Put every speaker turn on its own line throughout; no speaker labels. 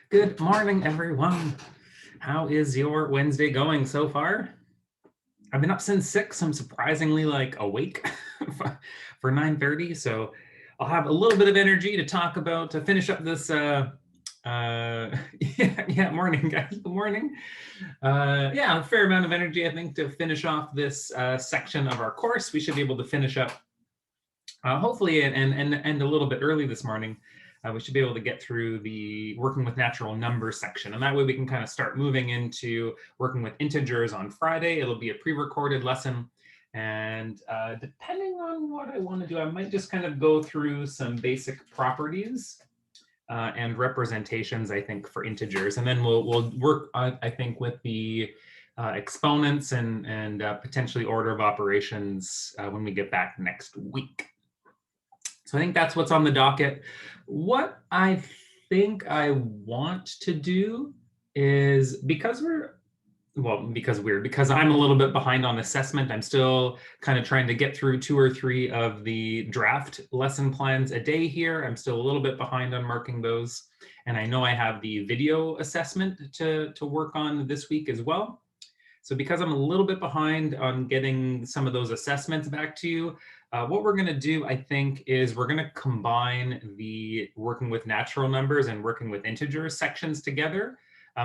Good morning, everyone. How is your Wednesday going so far? I've been up since 6. I'm surprisingly awake for 9:30, so I'll have a little bit of energy to talk about to finish up this. Yeah, morning, guys. Good morning. Yeah, a fair amount of energy, I think, to finish off this section of our course. We should be able to finish up hopefully and a little bit early this morning. We should be able to get through the working with natural numbers section. And that way we can kind of start moving into working with integers on Friday. It'll be a pre-recorded lesson. And depending on what I want to do, I might just kind of go through some basic properties and representations, I think, for integers. And then we'll work, I think, with the exponents and potentially order of operations when we get back next week. So I think that's what's on the docket. What I think I want to do is because I'm a little bit behind on assessment, I'm still kind of trying to get through 2 or 3 of the draft lesson plans a day here. I'm still a little bit behind on marking those. And I know I have the video assessment to work on this week as well. So because I'm a little bit behind on getting some of those assessments back to you, what we're going to do, I think, is we're going to combine the working with natural numbers and working with integers sections together.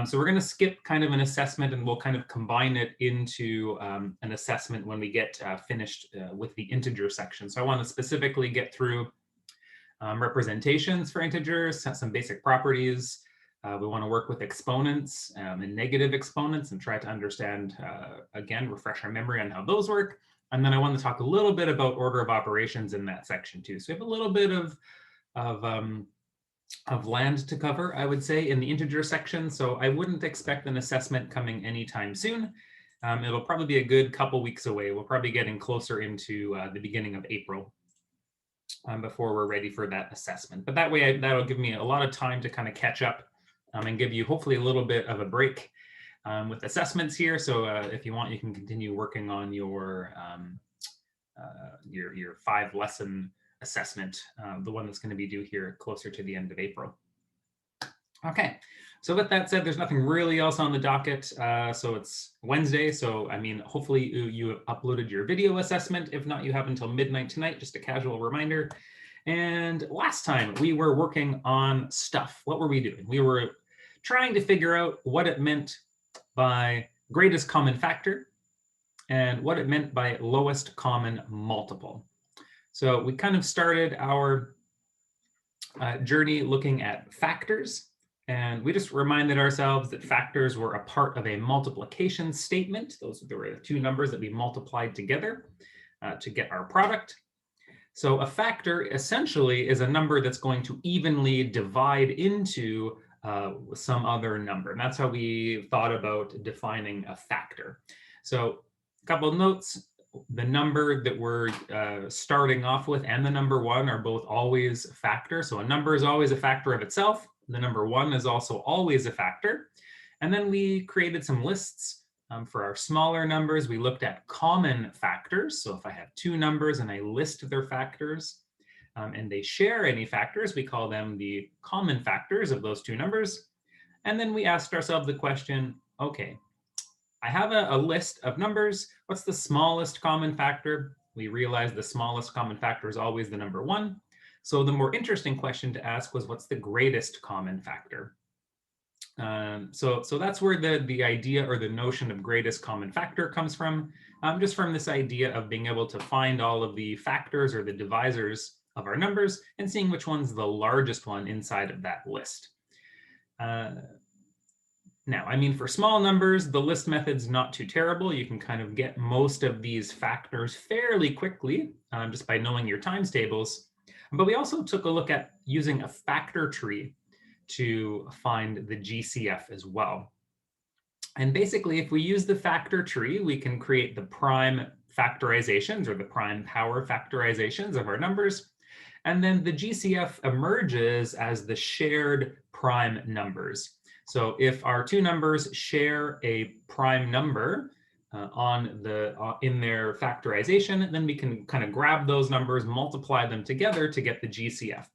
So we're going to skip kind of an assessment and we'll kind of combine it into an assessment when we get finished with the integer section. So I want to specifically get through representations for integers, some basic properties. We want to work with exponents and negative exponents and try to understand, again, refresh our memory on how those work. And then I want to talk a little bit about order of operations in that section too. So we have a little bit of land to cover, I would say, in the integer section. So I wouldn't expect an assessment coming anytime soon. It'll probably be a good couple weeks away. We'll probably be getting closer into the beginning of April before we're ready for that assessment. But that way, that'll give me a lot of time to kind of catch up and give you hopefully a little bit of a break with assessments here. So if you want, you can continue working on your 5-lesson assessment, the one that's going to be due here closer to the end of April. Okay, so with that said, there's nothing really else on the docket. So it's Wednesday. So I mean, hopefully you have uploaded your video assessment. If not, you have until midnight tonight, just a casual reminder. And last time we were working on stuff. What were we doing? We were trying to figure out what it meant by greatest common factor and what it meant by lowest common multiple. So we kind of started our journey looking at factors, and we just reminded ourselves that factors were a part of a multiplication statement. Those were the 2 numbers that we multiplied together to get our product. So a factor essentially is a number that's going to evenly divide into some other number. And that's how we thought about defining a factor. So a couple of notes. The number that we're starting off with and the number 1 are both always a factor. So a number is always a factor of itself. The number 1 is also always a factor. And then we created some lists for our smaller numbers. We looked at common factors. So if I have 2 numbers and I list their factors and they share any factors, we call them the common factors of those 2 numbers. And then we asked ourselves the question, okay, I have a list of numbers. What's the smallest common factor? We realized the smallest common factor is always the number 1. So the more interesting question to ask was, what's the greatest common factor? So that's where the idea or the notion of greatest common factor comes from, just from this idea of being able to find all of the factors or the divisors of our numbers and seeing which one's the largest one inside of that list. Now, I mean, for small numbers, the list method's not too terrible. You can kind of get most of these factors fairly quickly just by knowing your times tables. But we also took a look at using a factor tree to find the GCF as well. And basically, if we use the factor tree, we can create the prime factorizations or the prime power factorizations of our numbers. And then the GCF emerges as the shared prime numbers. So if our 2 numbers share a prime number in their factorization, then we can kind of grab those numbers, multiply them together to get the GCF.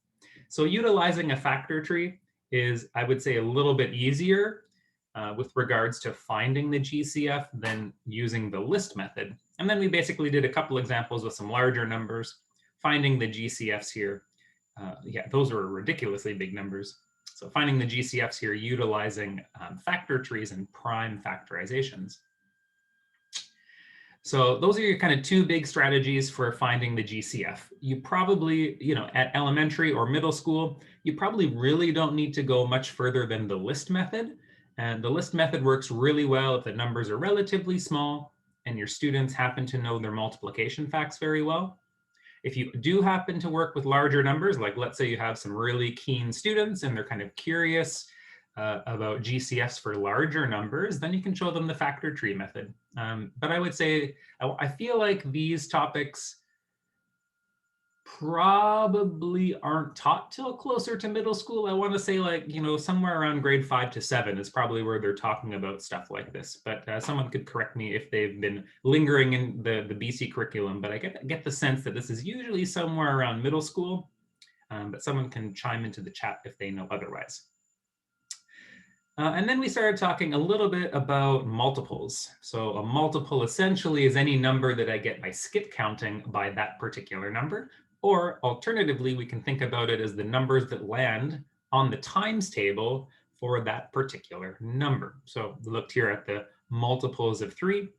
So utilizing a factor tree is, I would say, a little bit easier with regards to finding the GCF than using the list method. And then we basically did a couple examples with some larger numbers, finding the GCFs here. Yeah, those were ridiculously big numbers. So finding the GCFs here utilizing factor trees and prime factorizations. So those are your kind of two big strategies for finding the GCF. You probably, at elementary or middle school, you probably really don't need to go much further than the list method. And the list method works really well if the numbers are relatively small and your students happen to know their multiplication facts very well. If you do happen to work with larger numbers, like let's say you have some really keen students and they're kind of curious about GCFs for larger numbers, then you can show them the factor tree method. But I would say, I feel like these topics probably aren't taught till closer to middle school. I want to say somewhere around grade 5 to 7 is probably where they're talking about stuff like this. But someone could correct me if they've been lingering in the BC curriculum. But I get the sense that this is usually somewhere around middle school. But someone can chime into the chat if they know otherwise. And then we started talking a little bit about multiples. So a multiple essentially is any number that I get by skip counting by that particular number. Or alternatively, we can think about it as the numbers that land on the times table for that particular number. So we looked here at the multiples of 3.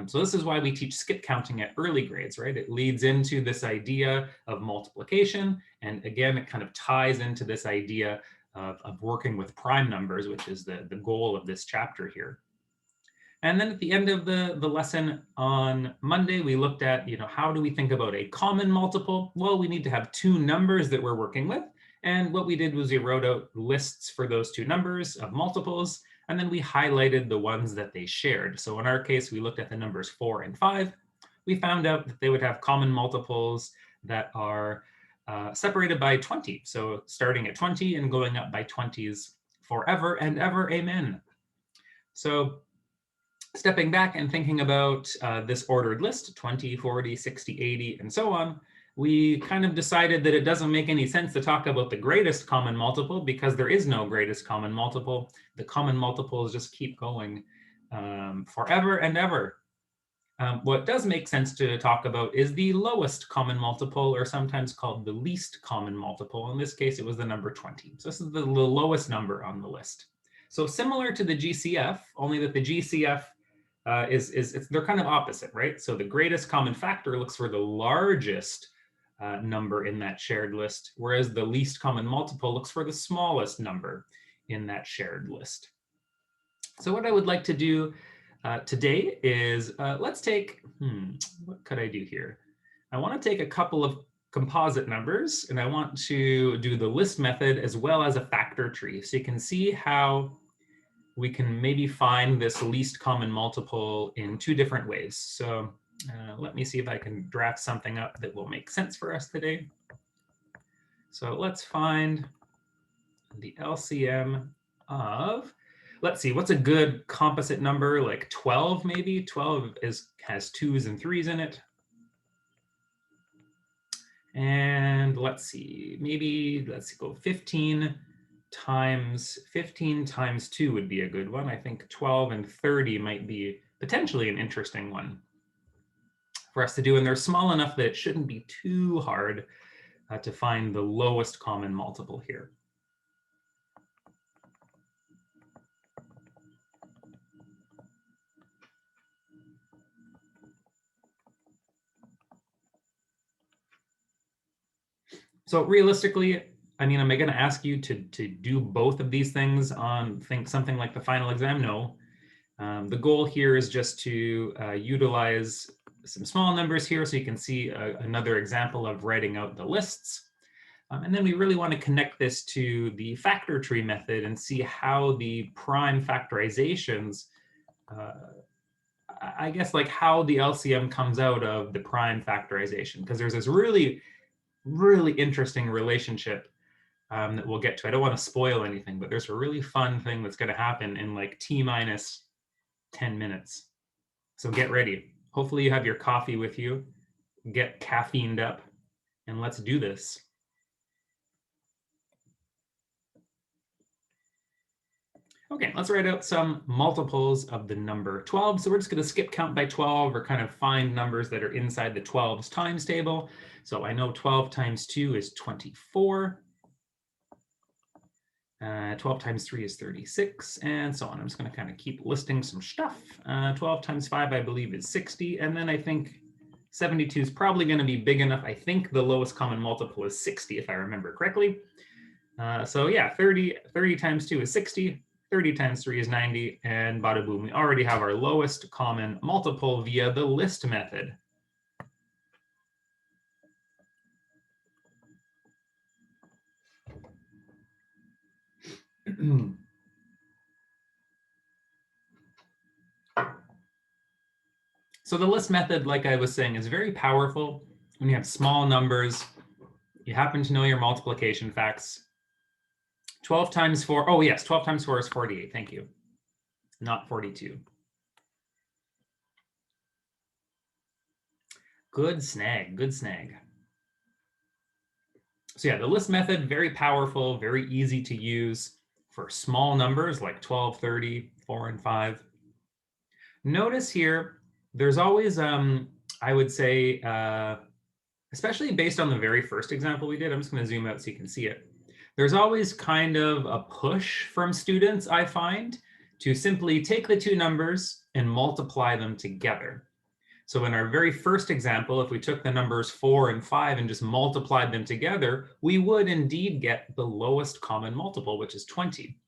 So this is why we teach skip counting at early grades, right? It leads into this idea of multiplication. And again, it kind of ties into this idea of working with prime numbers, which is the goal of this chapter here. And then at the end of the lesson on Monday, we looked at, how do we think about a common multiple? Well, we need to have two numbers that we're working with. And what we did was we wrote out lists for those two numbers of multiples, and then we highlighted the ones that they shared. So in our case, we looked at the numbers 4 and 5. We found out that they would have common multiples that are separated by 20. So starting at 20 and going up by 20s forever and ever, amen. So stepping back and thinking about this ordered list, 20, 40, 60, 80, and so on, we kind of decided that it doesn't make any sense to talk about the greatest common multiple because there is no greatest common multiple. The common multiples just keep going forever and ever. What does make sense to talk about is the lowest common multiple, or sometimes called the least common multiple. In this case, it was the number 20. So this is the lowest number on the list. So similar to the GCF, only that the GCF they're kind of opposite, right? So the greatest common factor looks for the largest number in that shared list, whereas the least common multiple looks for the smallest number in that shared list. So what I would like to do today is let's take, what could I do here? I want to take a couple of composite numbers and I want to do the list method as well as a factor tree. So you can see how we can maybe find this least common multiple in two different ways. So let me see if I can draft something up that will make sense for us today. So let's find the LCM of, let's see, what's a good composite number? Like 12 maybe? 12 has 2s and 3s in it. And let's see, maybe let's go 15 times 2 would be a good one. I think 12 and 30 might be potentially an interesting one for us to do. And they're small enough that it shouldn't be too hard to find the lowest common multiple here. So realistically, I mean, am I going to ask you to do both of these things on something like the final exam? No. The goal here is just to utilize some small numbers here so you can see another example of writing out the lists. And then we really want to connect this to the factor tree method and see how the prime factorizations, I guess like how the LCM comes out of the prime factorization, because there's this really interesting relationship that we'll get to. I don't want to spoil anything, but there's a really fun thing that's going to happen in like T-minus 10 minutes. So get ready. Hopefully you have your coffee with you, get caffeined up, and let's do this. Okay, let's write out some multiples of the number 12. So we're just going to skip count by 12 or kind of find numbers that are inside the 12's times table. So I know 12 times 2 is 24. 12 times 3 is 36, and so on. I'm just going to kind of keep listing some stuff. 12 times 5, I believe, is 60. And then I think 72 is probably going to be big enough. I think the lowest common multiple is 60, if I remember correctly. So yeah, 30 times 2 is 60. 30 times 3 is 90, and bada boom, we already have our lowest common multiple via the list method. So the list method, like I was saying, is very powerful when you have small numbers. You happen to know your multiplication facts. 12 times 4, oh yes, 12 times 4 is 48, thank you. Not 42. Good snag, good snag. So yeah, the list method, very powerful, very easy to use for small numbers like 12, 30, 4, and 5. Notice here, there's always, I would say, especially based on the very first example we did, I'm just going to zoom out so you can see it. There's always kind of a push from students, I find, to simply take the two numbers and multiply them together. So in our very first example, if we took the numbers 4 and 5 and just multiplied them together, we would indeed get the lowest common multiple, which is 20.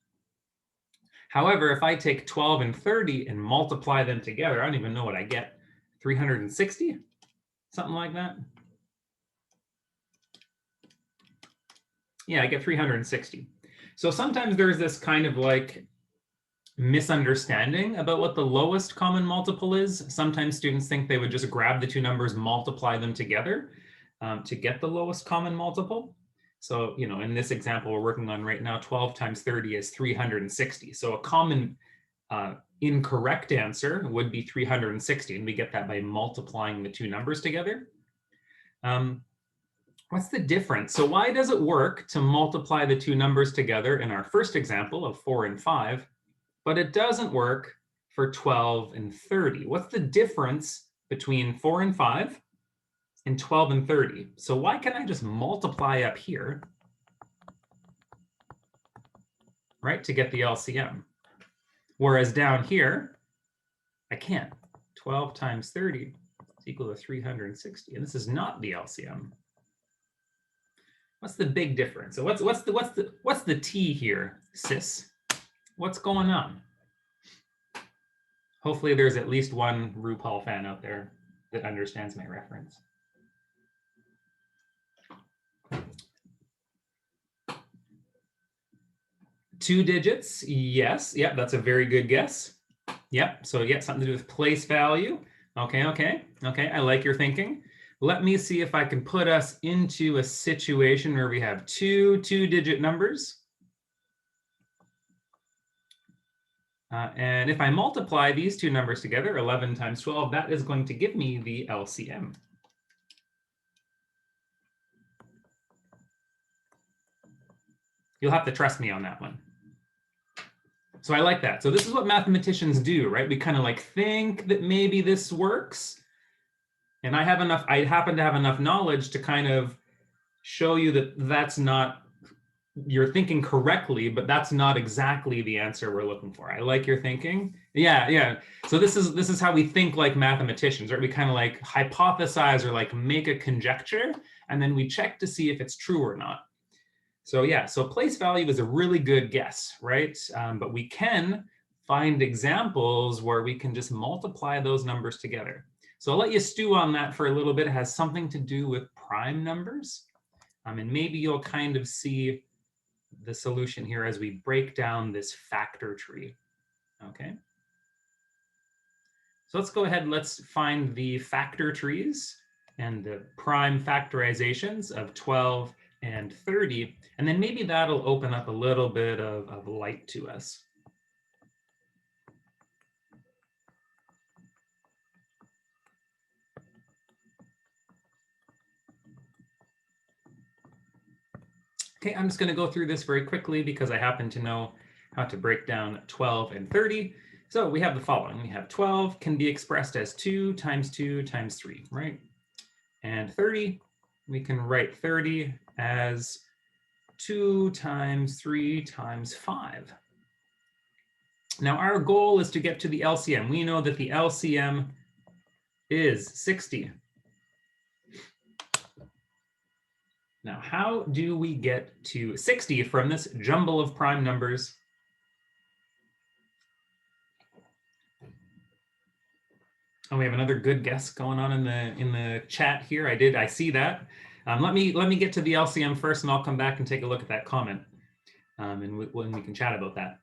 However, if I take 12 and 30 and multiply them together, I don't even know what I get, 360, something like that. Yeah, I get 360. So sometimes there's this kind of like misunderstanding about what the lowest common multiple is. Sometimes students think they would just grab the two numbers, multiply them together to get the lowest common multiple. So, you know, in this example we're working on right now, 12 times 30 is 360. So a common incorrect answer would be 360, and we get that by multiplying the two numbers together. What's the difference? So why does it work to multiply the two numbers together in our first example of 4 and 5, but it doesn't work for 12 and 30? What's the difference between 4 and 5 and 12 and 30? So why can't I just multiply up here, right, to get the LCM? Whereas down here, I can't. 12 times 30 is equal to 360, and this is not the LCM. What's the big difference? So what's the T here, sis? What's going on? Hopefully there's at least one RuPaul fan out there that understands my reference. Two digits, yes. Yep, that's a very good guess. Yep, so yeah, something to do with place value. Okay, I like your thinking. Let me see if I can put us into a situation where we have two two-digit numbers. And if I multiply these two numbers together, 11 times 12, that is going to give me the LCM. You'll have to trust me on that one. So I like that. So this is what mathematicians do, right? We kind of like think that maybe this works. And I happen to have enough knowledge to kind of show you that that's not, you're thinking correctly, but that's not exactly the answer we're looking for. I like your thinking. Yeah. So this is how we think like mathematicians, right? We kind of like hypothesize or like make a conjecture, and then we check to see if it's true or not. So yeah, so place value is a really good guess, right? But we can find examples where we can just multiply those numbers together. So I'll let you stew on that for a little bit. It has something to do with prime numbers. And maybe you'll kind of see the solution here as we break down this factor tree, okay? So let's go ahead and let's find the factor trees and the prime factorizations of 12 and 30, and then maybe that'll open up a little bit of light to us. Okay, I'm just going to go through this very quickly because I happen to know how to break down 12 and 30. So we have the following. We have 12 can be expressed as 2 times 2 times 3, right? And 30, we can write 30 as 2 times 3 times 5. Now our goal is to get to the LCM. We know that the LCM is 60. Now, how do we get to 60 from this jumble of prime numbers? And we have another good guess going on in the chat here. I see that. Let me get to the LCM first, and I'll come back and take a look at that comment, and when we can chat about that.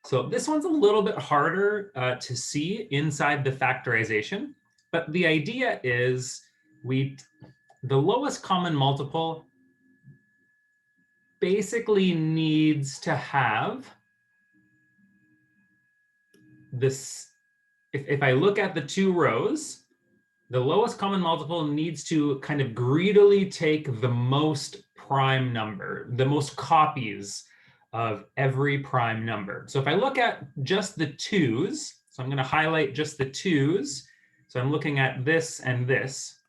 So this one's a little bit harder to see inside the factorization, but the idea is the lowest common multiple basically needs to have this. If I look at the two rows, the lowest common multiple needs to kind of greedily take the most prime number, the most copies of every prime number. So if I look at just the twos, so I'm going to highlight just the twos. So I'm looking at this and this.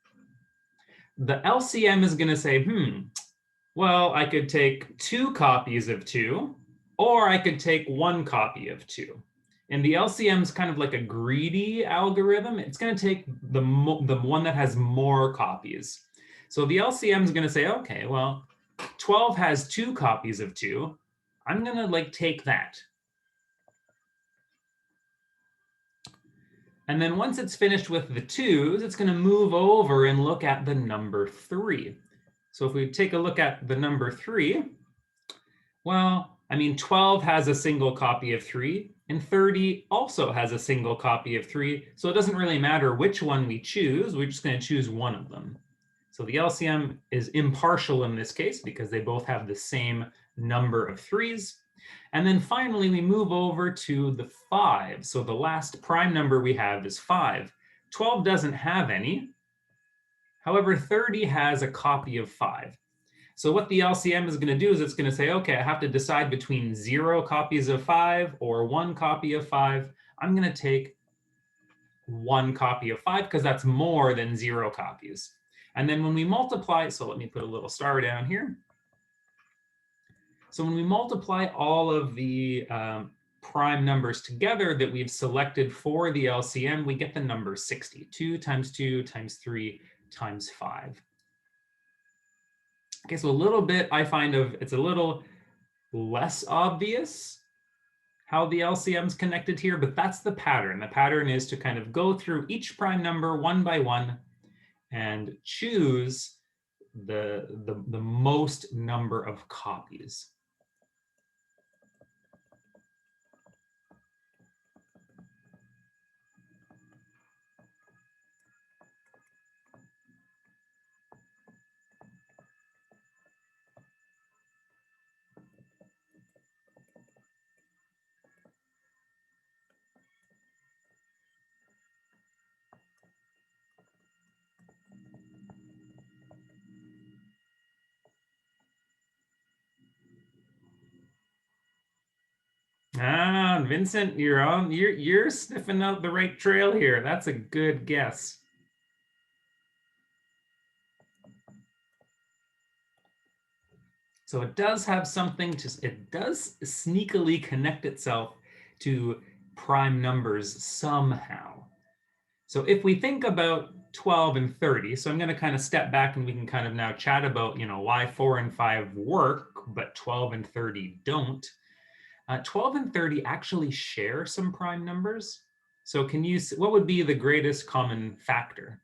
The LCM is going to say, well, I could take 2 copies of 2, or I could take 1 copy of 2. And the LCM is kind of like a greedy algorithm. It's going to take the one that has more copies. So the LCM is going to say, okay, well, 12 has 2 copies of 2. I'm going to take that. And then once it's finished with the 2s, it's going to move over and look at the number 3. So if we take a look at the number 3, well, I mean, 12 has a single copy of 3, and 30 also has a single copy of 3. So it doesn't really matter which one we choose. We're just going to choose one of them. So the LCM is impartial in this case because they both have the same number of 3s. And then finally, we move over to the 5. So the last prime number we have is 5. 12 doesn't have any. However, 30 has a copy of 5. So what the LCM is going to do is it's going to say, okay, I have to decide between 0 copies of 5 or 1 copy of 5. I'm going to take 1 copy of 5 because that's more than 0 copies. And then when we multiply, so let me put a little star down here. So when we multiply all of the prime numbers together that we've selected for the LCM, we get the number 60. 2 times 2 times 3 times 5. Okay, so a little bit I find it's a little less obvious how the LCM is connected here, but that's the pattern. The pattern is to kind of go through each prime number one by one and choose the most number of copies. Ah, Vincent, you're sniffing out the right trail here. That's a good guess. So it does have something it does sneakily connect itself to prime numbers somehow. So if we think about 12 and 30, so I'm going to kind of step back and we can kind of now chat about, why 4 and 5 work, but 12 and 30 don't. 12 and 30 actually share some prime numbers. So what would be the greatest common factor?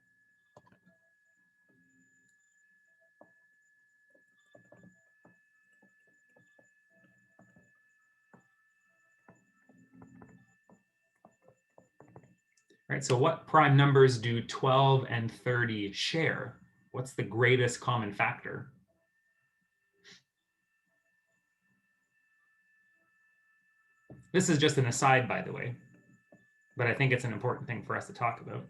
Right, so what prime numbers do 12 and 30 share? What's the greatest common factor? This is just an aside, by the way, but I think it's an important thing for us to talk about.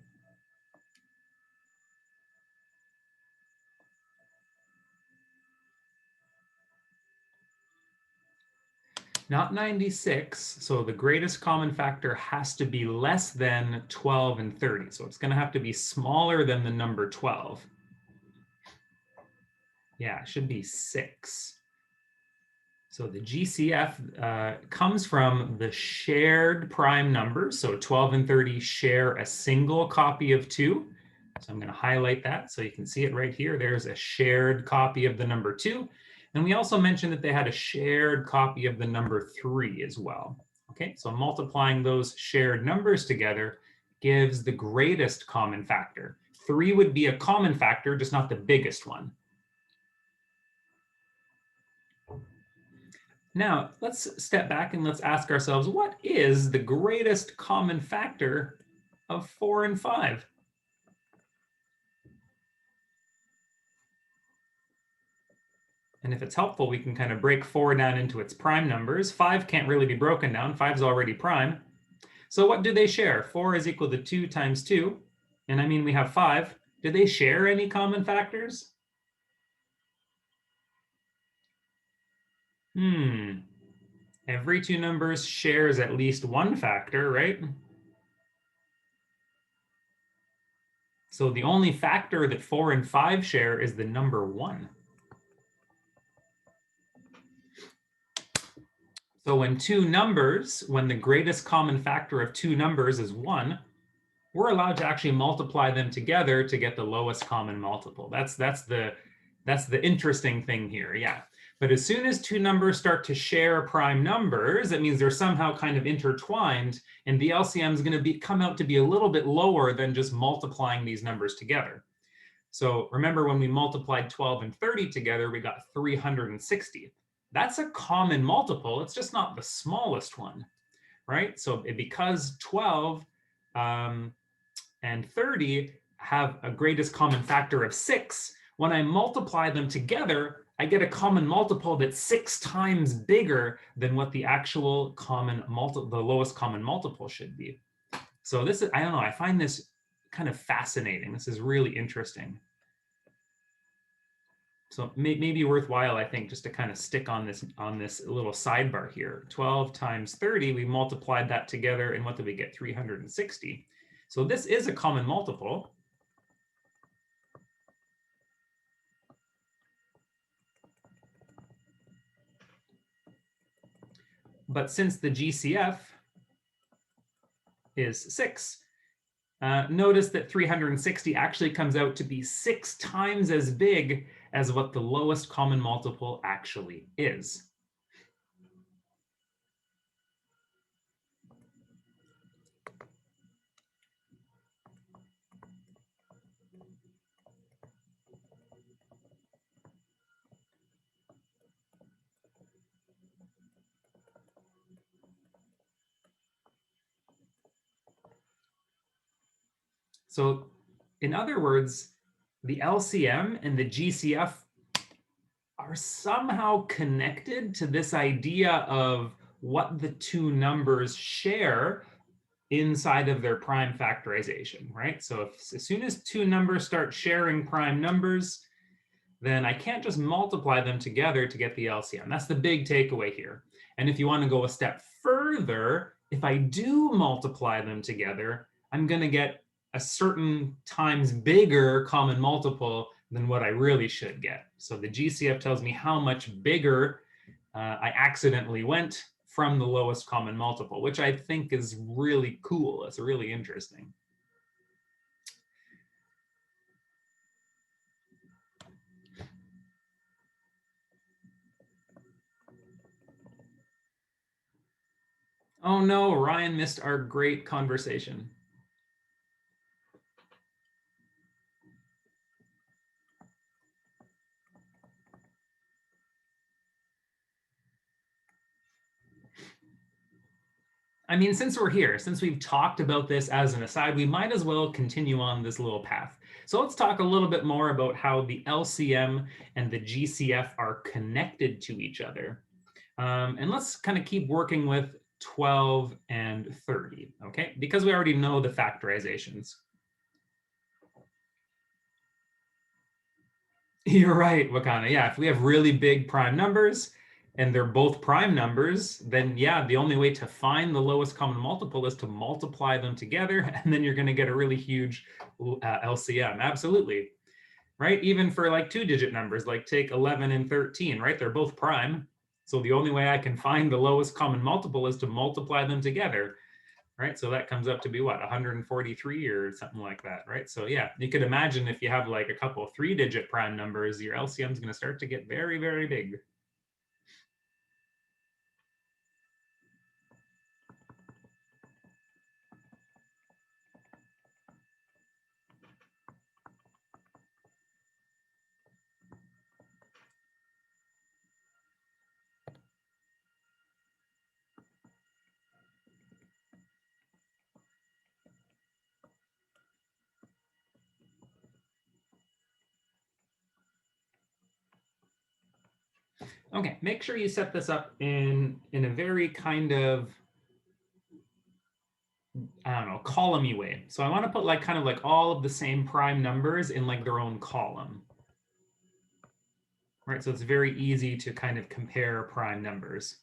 Not 96. So the greatest common factor has to be less than 12 and 30. So it's going to have to be smaller than the number 12. Yeah, it should be 6. So the GCF comes from the shared prime numbers. So 12 and 30 share a single copy of 2. So I'm going to highlight that so you can see it right here. There's a shared copy of the number 2. And we also mentioned that they had a shared copy of the number 3 as well. Okay, so multiplying those shared numbers together gives the greatest common factor. 3 would be a common factor, just not the biggest one. Now, let's step back and let's ask ourselves, what is the greatest common factor of 4 and 5? And if it's helpful, we can kind of break 4 down into its prime numbers. 5 can't really be broken down. 5 is already prime. So what do they share? 4 is equal to 2 times 2. And I mean, we have 5. Do they share any common factors? Every 2 numbers shares at least one factor, right? So the only factor that 4 and 5 share is the number 1. So when the greatest common factor of 2 numbers is 1, we're allowed to actually multiply them together to get the lowest common multiple. That's the interesting thing here, yeah. But as soon as 2 numbers start to share prime numbers, it means they're somehow kind of intertwined, and the LCM is going to come out to be a little bit lower than just multiplying these numbers together. So remember when we multiplied 12 and 30 together, we got 360. That's a common multiple. It's just not the smallest one, right? So because 12 and 30 have a greatest common factor of 6, when I multiply them together, I get a common multiple that's 6 times bigger than what the actual the lowest common multiple should be. So this is, I don't know, I find this kind of fascinating. This is really interesting. So maybe worthwhile, I think, just to kind of stick on this little sidebar here. 12 times 30, we multiplied that together, and what did we get? 360. So this is a common multiple. But since the GCF is 6, notice that 360 actually comes out to be 6 times as big as what the lowest common multiple actually is. So in other words, the LCM and the GCF are somehow connected to this idea of what the 2 numbers share inside of their prime factorization, right? So as soon as 2 numbers start sharing prime numbers, then I can't just multiply them together to get the LCM. That's the big takeaway here. And if you want to go a step further, if I do multiply them together, I'm going to get a certain times bigger common multiple than what I really should get. So the GCF tells me how much bigger I accidentally went from the lowest common multiple, which I think is really cool. It's really interesting. Oh no, Ryan missed our great conversation. I mean, since we're here, since we've talked about this as an aside, we might as well continue on this little path. So let's talk a little bit more about how the LCM and the GCF are connected to each other. And let's kind of keep working with 12 and 30, okay? Because we already know the factorizations. You're right, Wakana. Yeah, if we have really big prime numbers and they're both prime numbers, then yeah, the only way to find the lowest common multiple is to multiply them together, and then you're going to get a really huge LCM. Absolutely. Right? Even for like 2-digit numbers, like take 11 and 13, right? They're both prime. So the only way I can find the lowest common multiple is to multiply them together, right? So that comes up to be what, 143 or something like that, right? So yeah, you could imagine if you have like a couple of 3-digit prime numbers, your LCM is going to start to get very, very big. Okay, make sure you set this up in a very kind of, I don't know, column-y way. So I want to put like kind of like all of the same prime numbers in like their own column. Right, so it's very easy to kind of compare prime numbers.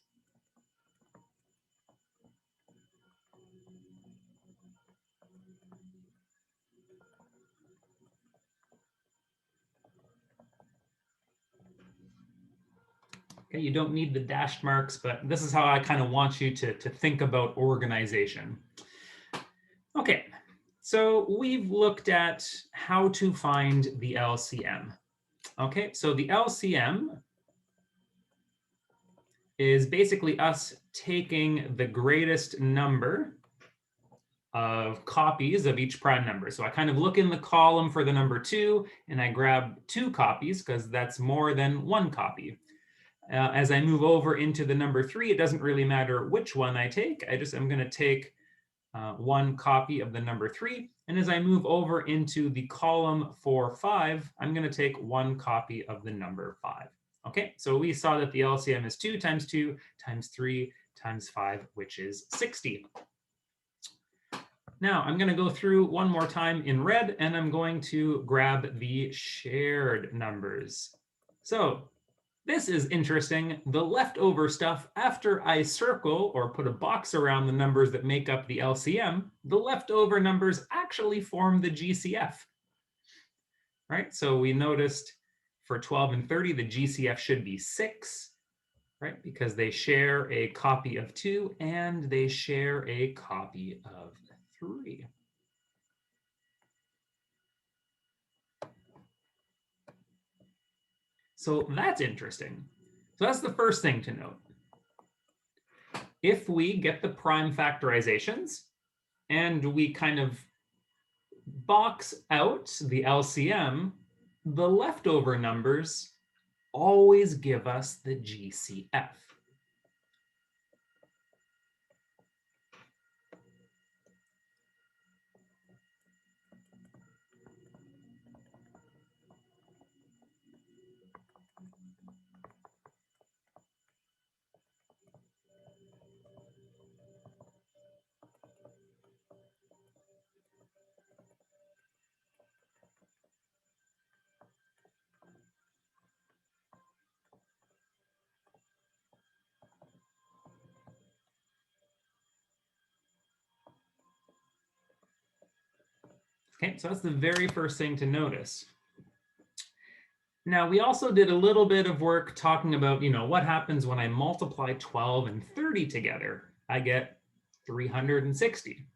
Okay, you don't need the dashed marks, but this is how I kind of want you to think about organization. Okay, so we've looked at how to find the LCM. Okay, so the LCM is basically us taking the greatest number of copies of each prime number. So I kind of look in the column for the number 2, and I grab 2 copies because that's more than 1 copy. As I move over into the number 3, it doesn't really matter which one I take. I'm going to take 1 copy of the number 3. And as I move over into the column for 5, I'm going to take 1 copy of the number 5. Okay, so we saw that the LCM is 2 times 2 times 3 times 5, which is 60. Now I'm going to go through one more time in red, and I'm going to grab the shared numbers. So this is interesting. The leftover stuff, after I circle or put a box around the numbers that make up the LCM, the leftover numbers actually form the GCF. Right? So we noticed for 12 and 30, the GCF should be 6, right? Because they share a copy of 2 and they share a copy of 3. So that's interesting. So that's the first thing to note. If we get the prime factorizations and we kind of box out the LCM, the leftover numbers always give us the GCF. Okay, so that's the very first thing to notice. Now, we also did a little bit of work talking about, what happens when I multiply 12 and 30 together. I get 360,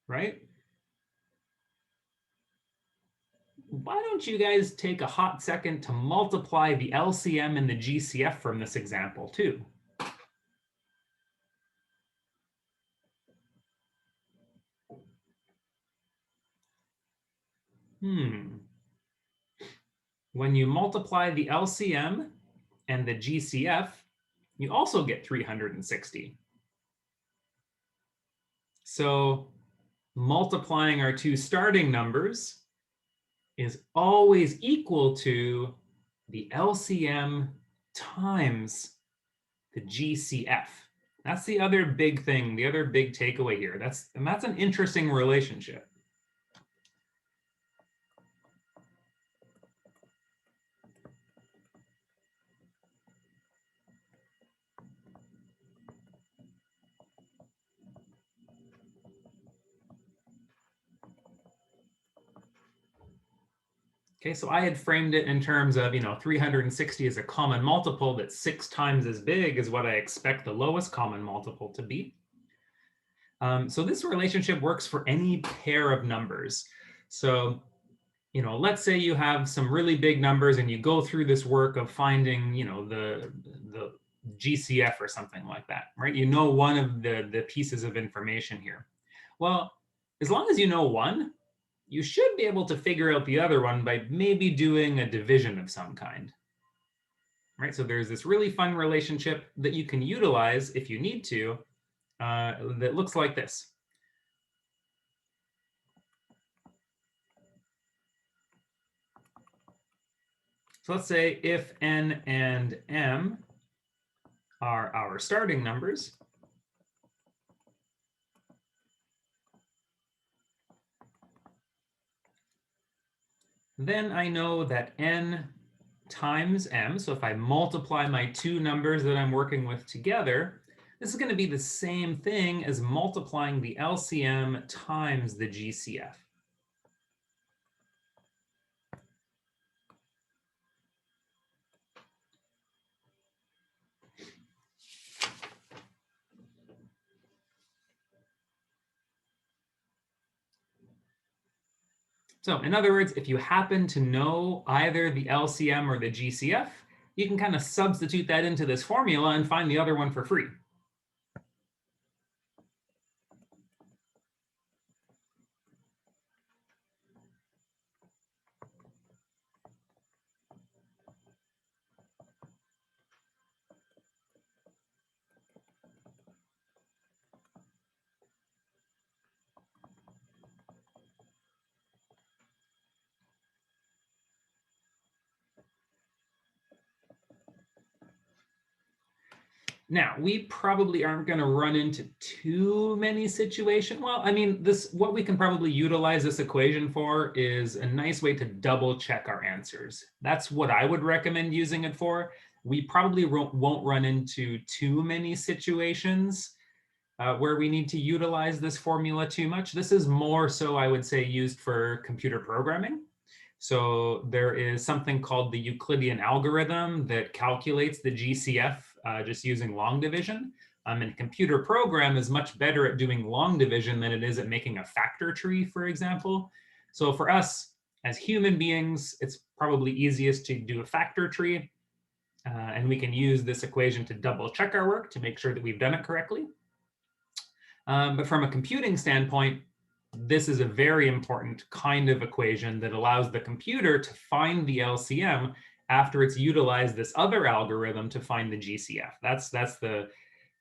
right? Why don't you guys take a hot second to multiply the LCM and the GCF from this example too? When you multiply the LCM and the GCF, you also get 360. So multiplying our 2 starting numbers is always equal to the LCM times the GCF. That's the other big thing, the other big takeaway here. That's an interesting relationship. Okay, so I had framed it in terms of, 360 is a common multiple that's 6 times as big as what I expect the lowest common multiple to be. So this relationship works for any pair of numbers. So, let's say you have some really big numbers and you go through this work of finding, the GCF or something like that, right? You know one of the pieces of information here. Well, as long as you know one, you should be able to figure out the other one by maybe doing a division of some kind, right? So there's this really fun relationship that you can utilize if you need to, that looks like this. So let's say if n and m are our starting numbers, then I know that n times m, so if I multiply my two numbers that I'm working with together, this is going to be the same thing as multiplying the LCM times the GCF. So in other words, if you happen to know either the LCM or the GCF, you can kind of substitute that into this formula and find the other one for free. Now, we probably aren't going to run into too many situations. Well, I mean, what we can probably utilize this equation for is a nice way to double check our answers. That's what I would recommend using it for. We probably won't run into too many situations where we need to utilize this formula too much. This is more so, I would say, used for computer programming. So there is something called the Euclidean algorithm that calculates the GCF just using long division. And a computer program is much better at doing long division than it is at making a factor tree, for example. So for us as human beings, it's probably easiest to do a factor tree. And we can use this equation to double check our work to make sure that we've done it correctly. But from a computing standpoint, this is a very important kind of equation that allows the computer to find the LCM after it's utilized this other algorithm to find the GCF. That's the,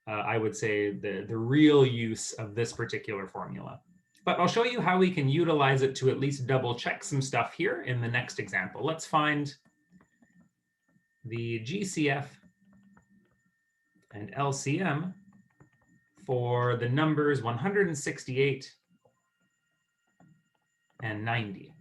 I would say, the real use of this particular formula. But I'll show you how we can utilize it to at least double check some stuff here in the next example. Let's find the GCF and LCM for the numbers 168 and 90.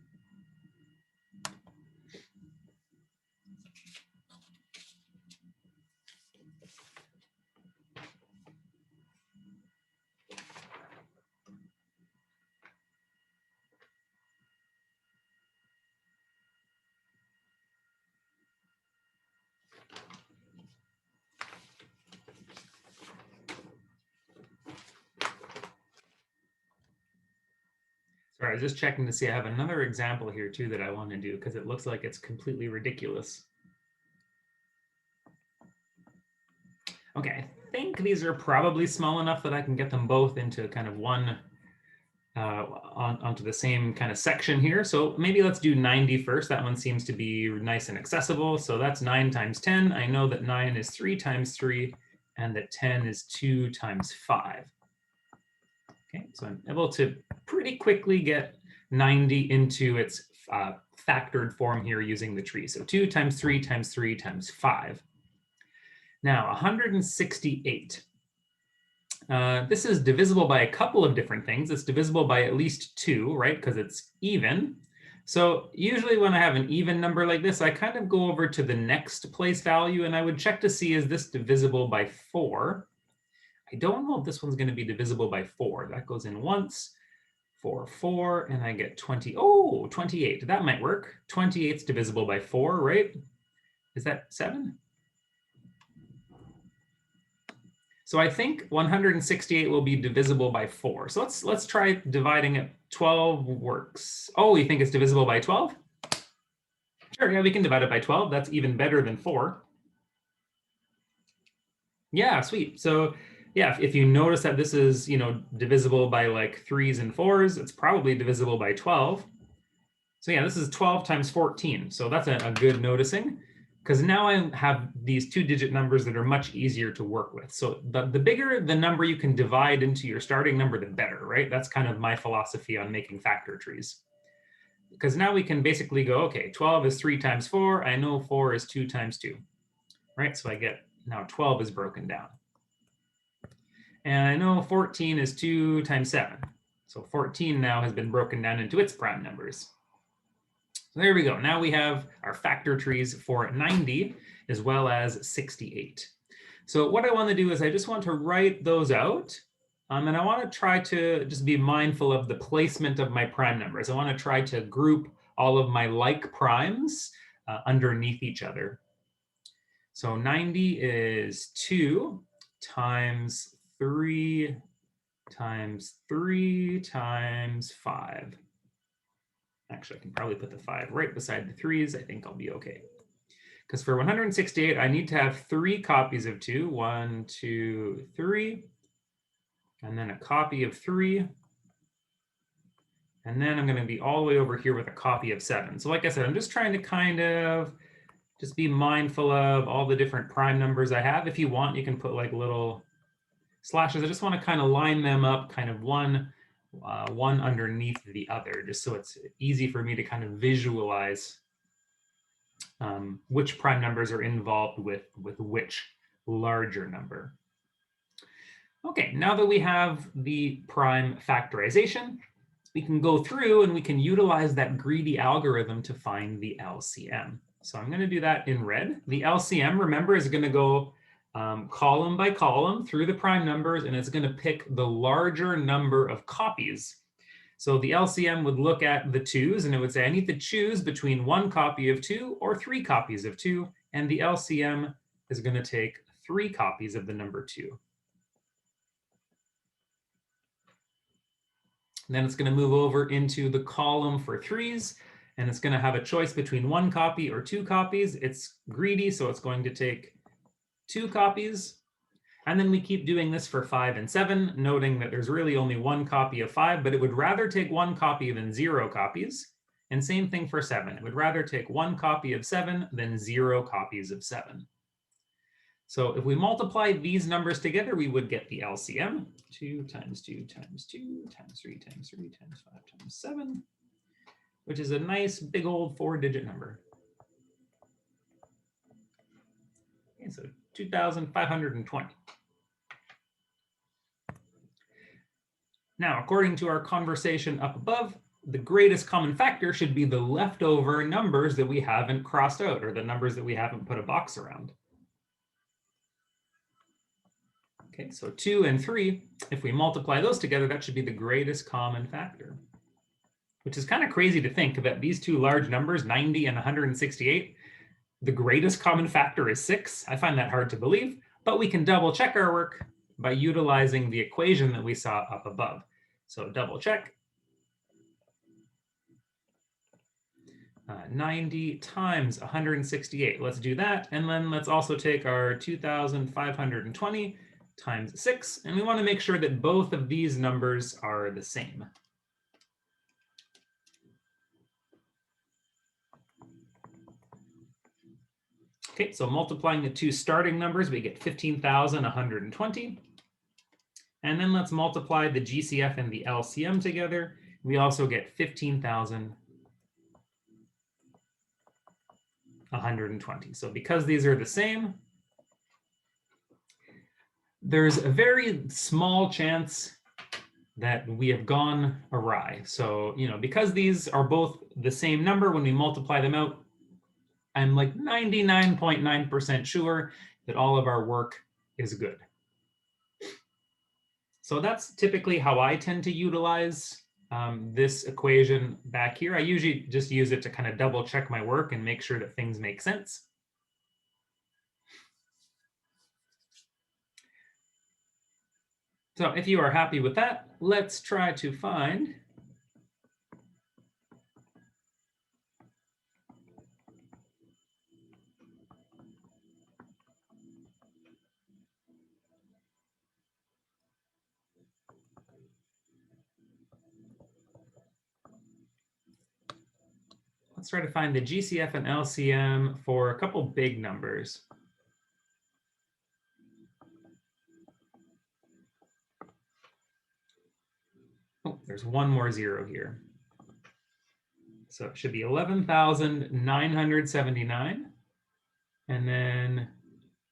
Sorry, I was just checking to see. I have another example here too that I want to do because it looks like it's completely ridiculous. Okay, I think these are probably small enough that I can get them both into kind of one, onto the same kind of section here. So maybe let's do 90 first. That one seems to be nice and accessible. So that's 9 times 10. I know that 9 is 3 times 3 and that 10 is 2 times 5. Okay, so I'm able to pretty quickly get 90 into its factored form here using the tree. So 2 times 3 times 3 times 5. Now 168. This is divisible by a couple of different things. It's divisible by at least 2, right? Because it's even. So usually when I have an even number like this, I kind of go over to the next place value and I would check to see, is this divisible by 4? I don't know if this one's going to be divisible by 4. That goes in once. 4, and I get 20. Oh, 28. That might work. 28 is divisible by 4, right? Is that 7? So I think 168 will be divisible by 4. So let's try dividing it. 12 works. Oh, you think it's divisible by 12? Sure, yeah, we can divide it by 12. That's even better than 4. Yeah, sweet. So yeah, if you notice that this is, divisible by like 3s and 4s, it's probably divisible by 12. So yeah, this is 12 times 14. So that's a good noticing, because now I have these 2-digit numbers that are much easier to work with. So the bigger the number you can divide into your starting number, the better, right? That's kind of my philosophy on making factor trees. Because now we can basically go, okay, 12 is 3 times 4. I know 4 is 2 times 2, right? So I get now 12 is broken down. And I know 14 is 2 times 7. So 14 now has been broken down into its prime numbers. So there we go. Now we have our factor trees for 90 as well as 68. So what I want to do is I just want to write those out. And I want to try to just be mindful of the placement of my prime numbers. I want to try to group all of my like primes underneath each other. So 90 is 2 times 3 times 3 times 5. Actually, I can probably put the 5 right beside the 3s. I think I'll be okay. Because for 168, I need to have 3 copies of 2. 1, 2, 3. And then a copy of 3. And then I'm going to be all the way over here with a copy of 7. So like I said, I'm just trying to kind of just be mindful of all the different prime numbers I have. If you want, you can put like little slashes. I just want to kind of line them up, kind of one underneath the other, just so it's easy for me to kind of visualize which prime numbers are involved with which larger number. Okay, now that we have the prime factorization, we can go through and we can utilize that greedy algorithm to find the LCM. So I'm going to do that in red. The LCM, remember, is going to go column by column through the prime numbers, and it's going to pick the larger number of copies. So the LCM would look at the 2s, and it would say, I need to choose between 1 copy of 2 or 3 copies of 2. And the LCM is going to take 3 copies of the number 2. Then it's going to move over into the column for 3s, and it's going to have a choice between 1 copy or 2 copies. It's greedy, so it's going to take 2 copies. And then we keep doing this for 5 and 7, noting that there's really only 1 copy of 5, but it would rather take 1 copy than 0 copies. And same thing for 7. It would rather take 1 copy of 7 than 0 copies of 7. So if we multiply these numbers together, we would get the LCM. 2 times 2 times 2 times 3 times 3 times 5 times 7, which is a nice big old 4-digit number. Okay, so 2,520. Now, according to our conversation up above, the greatest common factor should be the leftover numbers that we haven't crossed out, or the numbers that we haven't put a box around. Okay, so 2 and 3, if we multiply those together, that should be the greatest common factor, which is kind of crazy to think that these two large numbers, 90 and 168, the greatest common factor is 6. I find that hard to believe, but we can double check our work by utilizing the equation that we saw up above. So double check. 90 times 168. Let's do that. And then let's also take our 2,520 times 6. And we want to make sure that both of these numbers are the same. Okay, so multiplying the two starting numbers, we get 15,120. And then let's multiply the GCF and the LCM together. We also get 15,120. So because these are the same, there's a very small chance that we have gone awry. So, because these are both the same number, when we multiply them out, I'm like 99.9% sure that all of our work is good. So that's typically how I tend to utilize this equation back here. I usually just use it to kind of double check my work and make sure that things make sense. So if you are happy with that, let's try to find the GCF and LCM for a couple big numbers. Oh, there's one more zero here. So it should be 11,979 and then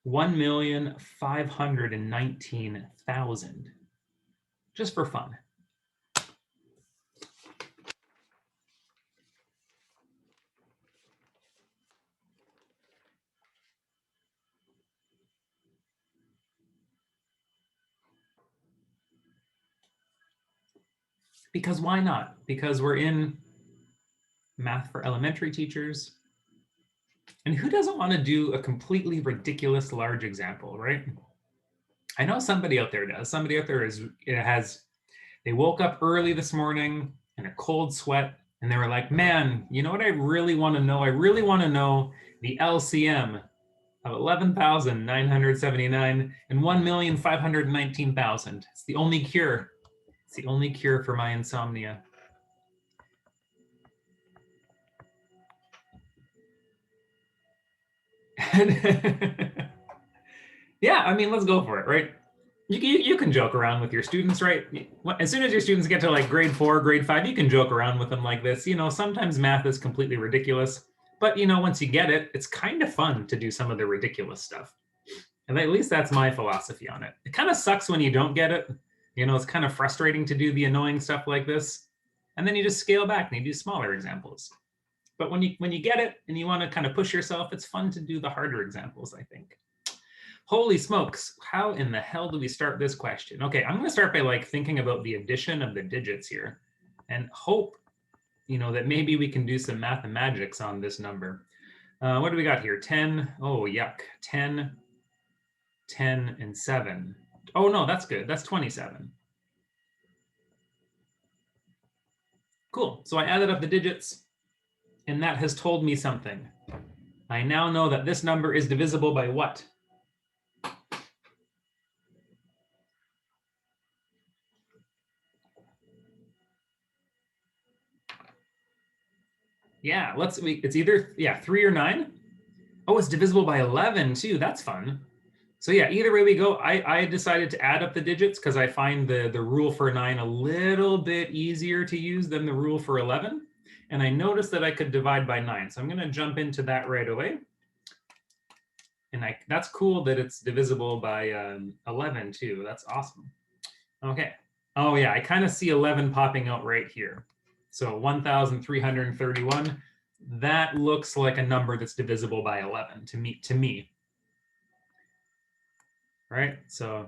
1,519,000, just for fun. Because why not? Because we're in math for elementary teachers. And who doesn't want to do a completely ridiculous large example, right? I know somebody out there does. Somebody out there they woke up early this morning in a cold sweat and they were like, man, you know what I really want to know? I really want to know the LCM of 11,979 and 1,519,000. It's the only cure. It's the only cure for my insomnia. Yeah, I mean, let's go for it, right? You can joke around with your students, right? As soon as your students get to like grade 4, grade 5, you can joke around with them like this. You know, sometimes math is completely ridiculous, but you know, once you get it, it's kind of fun to do some of the ridiculous stuff. And at least that's my philosophy on it. It kind of sucks when you don't get it. You know, it's kind of frustrating to do the annoying stuff like this. And then you just scale back and you do smaller examples. But when you get it and you want to kind of push yourself, it's fun to do the harder examples, I think. Holy smokes, how in the hell do we start this question? Okay, I'm going to start by like thinking about the addition of the digits here and hope, you know, that maybe we can do some mathematics on this number. What do we got here? 10, oh, yuck, 10, 10, and 7. Oh, no, that's good. That's 27. Cool. So I added up the digits, and that has told me something. I now know that this number is divisible by what? Yeah, it's either, 3 or 9. Oh, it's divisible by 11 too. That's fun. So yeah, either way we go, I decided to add up the digits because I find the rule for 9 a little bit easier to use than the rule for 11. And I noticed that I could divide by 9. So I'm going to jump into that right away. And that's cool that it's divisible by 11 too. That's awesome. Okay. Oh yeah, I kind of see 11 popping out right here. So 1,331. That looks like a number that's divisible by 11 to me. Right? So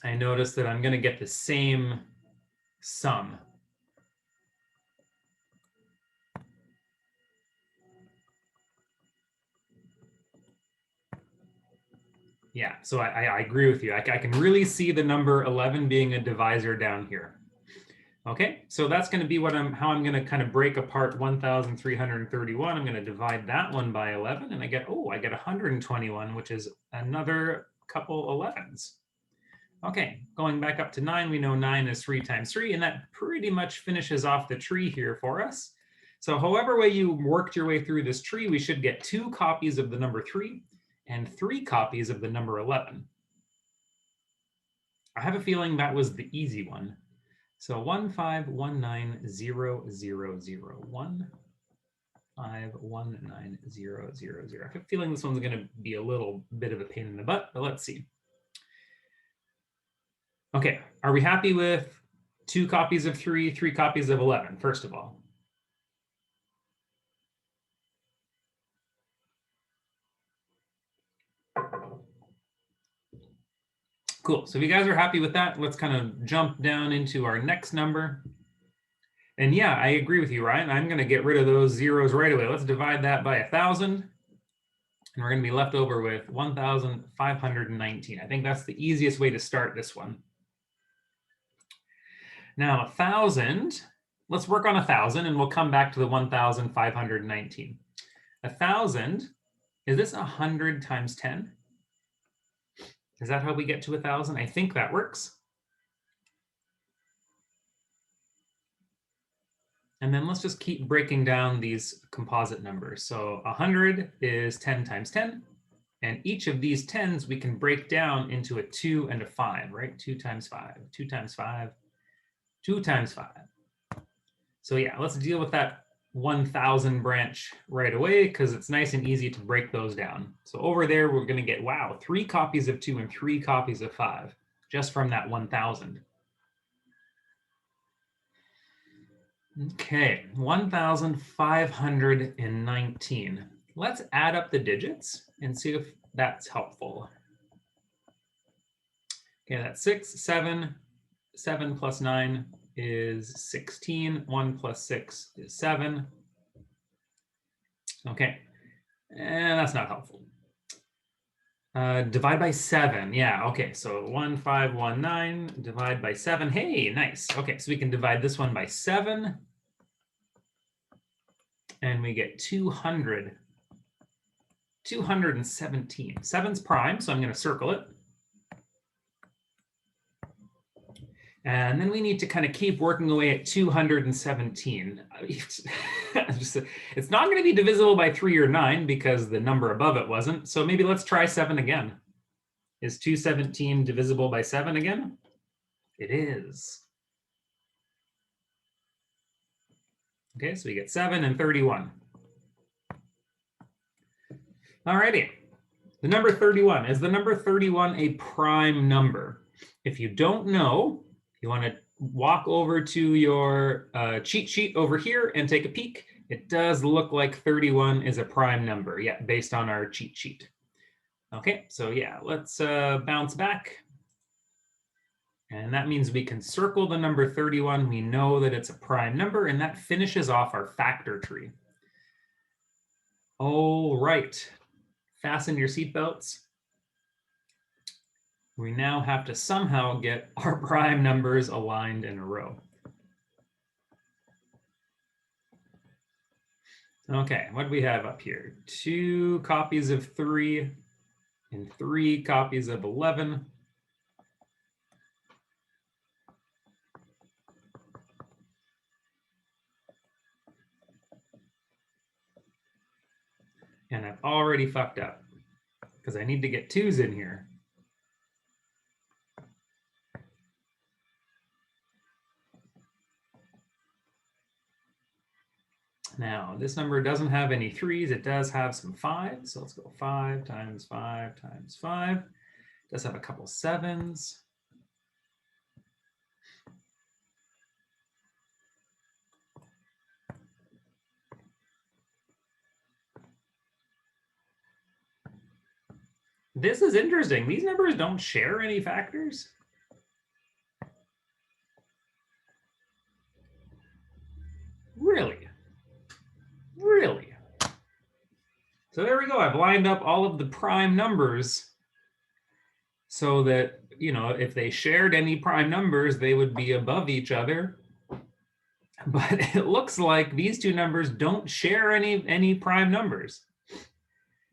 I notice that I'm going to get the same sum. Yeah, so I agree with you. I can really see the number 11 being a divisor down here. Okay, so that's going to be how I'm going to kind of break apart 1,331. I'm going to divide that one by 11, and I get 121, which is another couple 11s. Okay, going back up to 9, we know 9 is 3 times 3, and that pretty much finishes off the tree here for us. So however way you worked your way through this tree, we should get 2 copies of the number 3 and 3 copies of the number 11. I have a feeling that was the easy one. So 1519000. 1519000. I have a feeling this one's going to be a little bit of a pain in the butt, but let's see. Okay, are we happy with 2 copies of 3, 3 copies of 11, first of all? Cool, so if you guys are happy with that, let's kind of jump down into our next number. And yeah, I agree with you, Ryan. I'm going to get rid of those zeros right away. Let's divide that by 1,000. And we're going to be left over with 1,519. I think that's the easiest way to start this one. Now 1,000, let's work on 1,000 and we'll come back to the 1,519. 1,000, is this 100 times 10? Is that how we get to 1,000? I think that works. And then let's just keep breaking down these composite numbers. So 100 is 10 times 10. And each of these 10s we can break down into a 2 and a 5, right? 2 times 5, 2 times 5, 2 times 5. So yeah, let's deal with that 1,000 branch right away because it's nice and easy to break those down. So over there, we're going to get, wow, 3 copies of 2 and 3 copies of 5 just from that 1,000. Okay, 1,519. Let's add up the digits and see if that's helpful. Okay, that's 6, 7, 7 plus 9 is 16, 1 plus 6 is 7. Okay, and that's not helpful. Divide by 7, yeah, okay, so 1,519, divide by 7, hey, nice. Okay, so we can divide this one by 7, and we get 200, 217. 7's prime, so I'm going to circle it. And then we need to kind of keep working away at 217. It's not going to be divisible by 3 or 9 because the number above it wasn't. So maybe let's try 7 again. Is 217 divisible by 7 again? It is. Okay, so we get 7 and 31. Alrighty. The number 31. Is the number 31 a prime number? If you don't know, you want to walk over to your cheat sheet over here and take a peek. It does look like 31 is a prime number, yeah, based on our cheat sheet. Okay, so yeah, let's bounce back. And that means we can circle the number 31. We know that it's a prime number, and that finishes off our factor tree. All right, fasten your seatbelts. We now have to somehow get our prime numbers aligned in a row. Okay, what do we have up here? 2 copies of 3 and 3 copies of 11. And I've already fucked up because I need to get 2's in here. Now, this number doesn't have any 3's. It does have some 5's. So let's go 5 times 5 times 5. It does have a couple 7's. This is interesting. These numbers don't share any factors. Really? Really? So there we go. I've lined up all of the prime numbers so that, you know, if they shared any prime numbers, they would be above each other. But it looks like these two numbers don't share any prime numbers.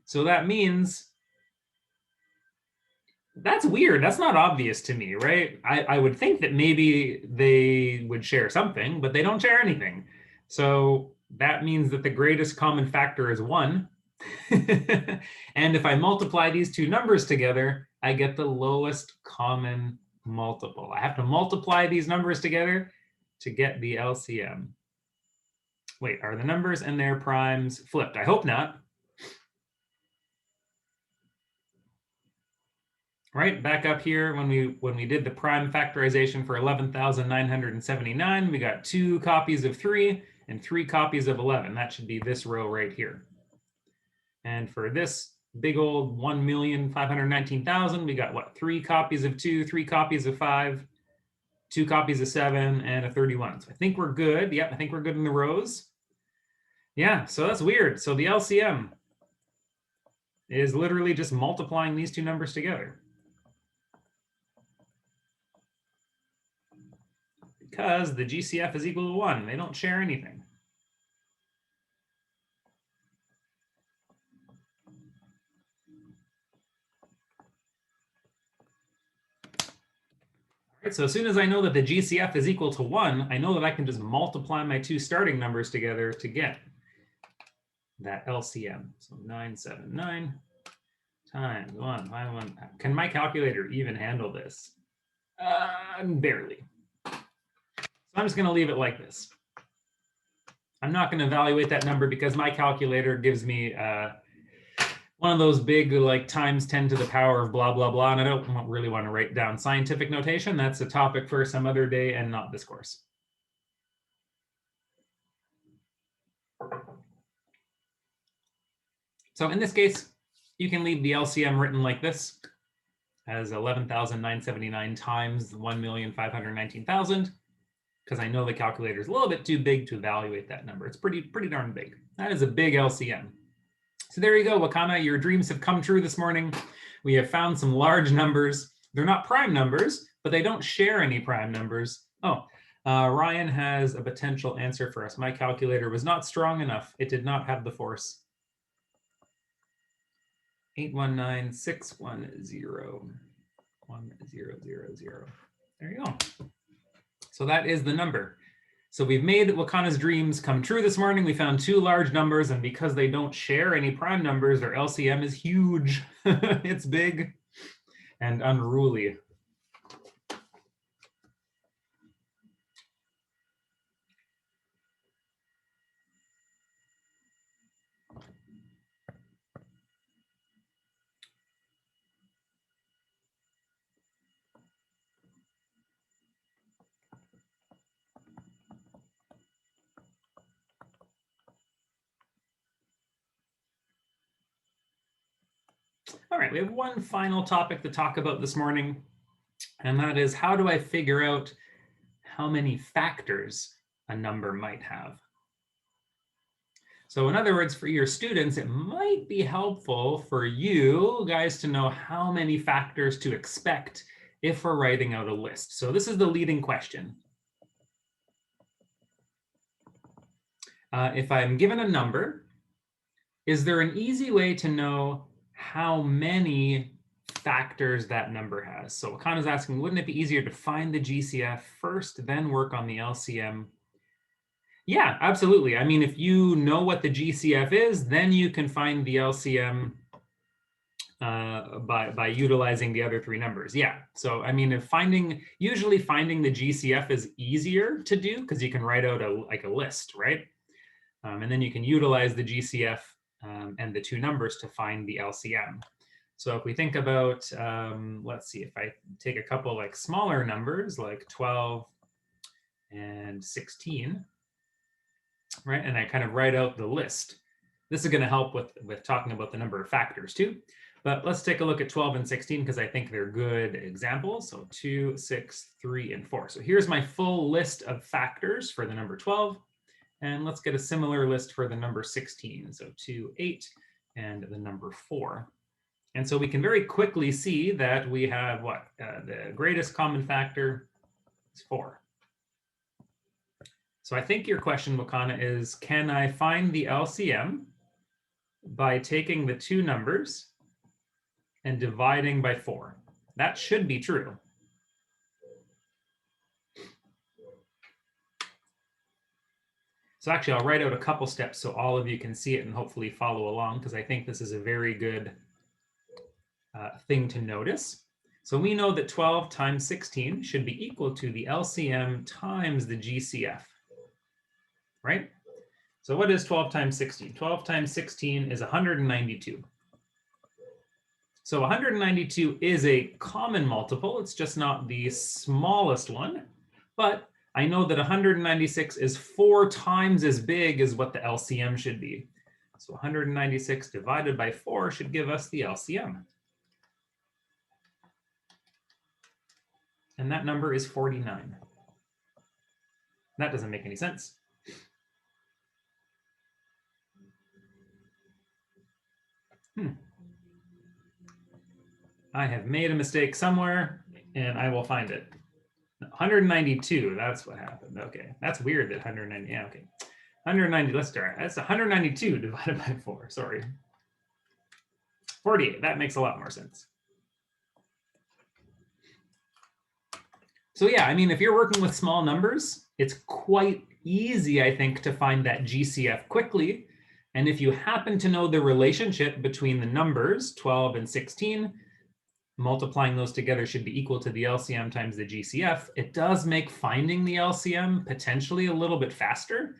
So that means that's weird. That's not obvious to me, right? I would think that maybe they would share something, but they don't share anything. So that means that the greatest common factor is 1. And if I multiply these two numbers together, I get the lowest common multiple. I have to multiply these numbers together to get the LCM. Wait, are the numbers and their primes flipped? I hope not. Right, back up here when we did the prime factorization for 11,979, we got 2 copies of 3 and 3 copies of 11. That should be this row right here. And for this big old 1,519,000, we got what? 3 copies of 2, 3 copies of 5. 2 copies of 7, and a 31. So I think we're good. Yep, I think we're good in the rows. Yeah, so that's weird. So the LCM is literally just multiplying these two numbers together. Because the GCF is equal to 1. They don't share anything. Right, so as soon as I know that the GCF is equal to 1, I know that I can just multiply my two starting numbers together to get that LCM. So 979 times 1, 1. Can my calculator even handle this? Barely. So I'm just going to leave it like this. I'm not going to evaluate that number because my calculator gives me one of those big like times 10 to the power of blah, blah, blah. And I don't really want to write down scientific notation. That's a topic for some other day and not this course. So in this case, you can leave the LCM written like this as 11,979 times 1,519,000, because I know the calculator is a little bit too big to evaluate that number. It's pretty darn big. That is a big LCM. So there you go, Wakana. Your dreams have come true this morning. We have found some large numbers. They're not prime numbers, but they don't share any prime numbers. Oh, Ryan has a potential answer for us. My calculator was not strong enough. It did not have the force. 819-610-1000. There you go. So that is the number. So we've made Wakana's dreams come true this morning. We found two large numbers, and because they don't share any prime numbers, their LCM is huge. It's big and unruly. All right, we have one final topic to talk about this morning, and that is how do I figure out how many factors a number might have? So in other words, for your students, it might be helpful for you guys to know how many factors to expect if we're writing out a list. So this is the leading question. If I'm given a number, is there an easy way to know how many factors that number has? So Wakana's asking, wouldn't it be easier to find the GCF first, then work on the LCM? Yeah, absolutely. I mean, if you know what the GCF is, then you can find the LCM by utilizing the other three numbers. Yeah. So I mean, usually finding the GCF is easier to do because you can write out a list, right? And then you can utilize the GCF and the two numbers to find the LCM. So if we think about, let's see, if I take a couple like smaller numbers like 12 and 16, right? And I kind of write out the list. This is going to help with talking about the number of factors too. But let's take a look at 12 and 16 because I think they're good examples. So 2, 6, 3, and 4. So here's my full list of factors for the number 12. And let's get a similar list for the number 16. So 2, 8, and the number 4. And so we can very quickly see that we have what? The greatest common factor is 4. So I think your question, Wakana, is can I find the LCM by taking the two numbers and dividing by 4? That should be true. So actually, I'll write out a couple steps so all of you can see it and hopefully follow along, because I think this is a very good thing to notice. So we know that 12 times 16 should be equal to the LCM times the GCF, right? So what is 12 times 16? 12 times 16 is 192. So 192 is a common multiple. It's just not the smallest one, but I know that 196 is 4 times as big as what the LCM should be. So 196 divided by 4 should give us the LCM. And that number is 49. That doesn't make any sense. I have made a mistake somewhere, and I will find it. 192, that's what happened. Okay, that's weird that 190, yeah, okay. 190, let's start. That's 192 divided by 4, sorry. 48, that makes a lot more sense. So yeah, I mean, if you're working with small numbers, it's quite easy, I think, to find that GCF quickly. And if you happen to know the relationship between the numbers 12 and 16, multiplying those together should be equal to the LCM times the GCF. It does make finding the LCM potentially a little bit faster.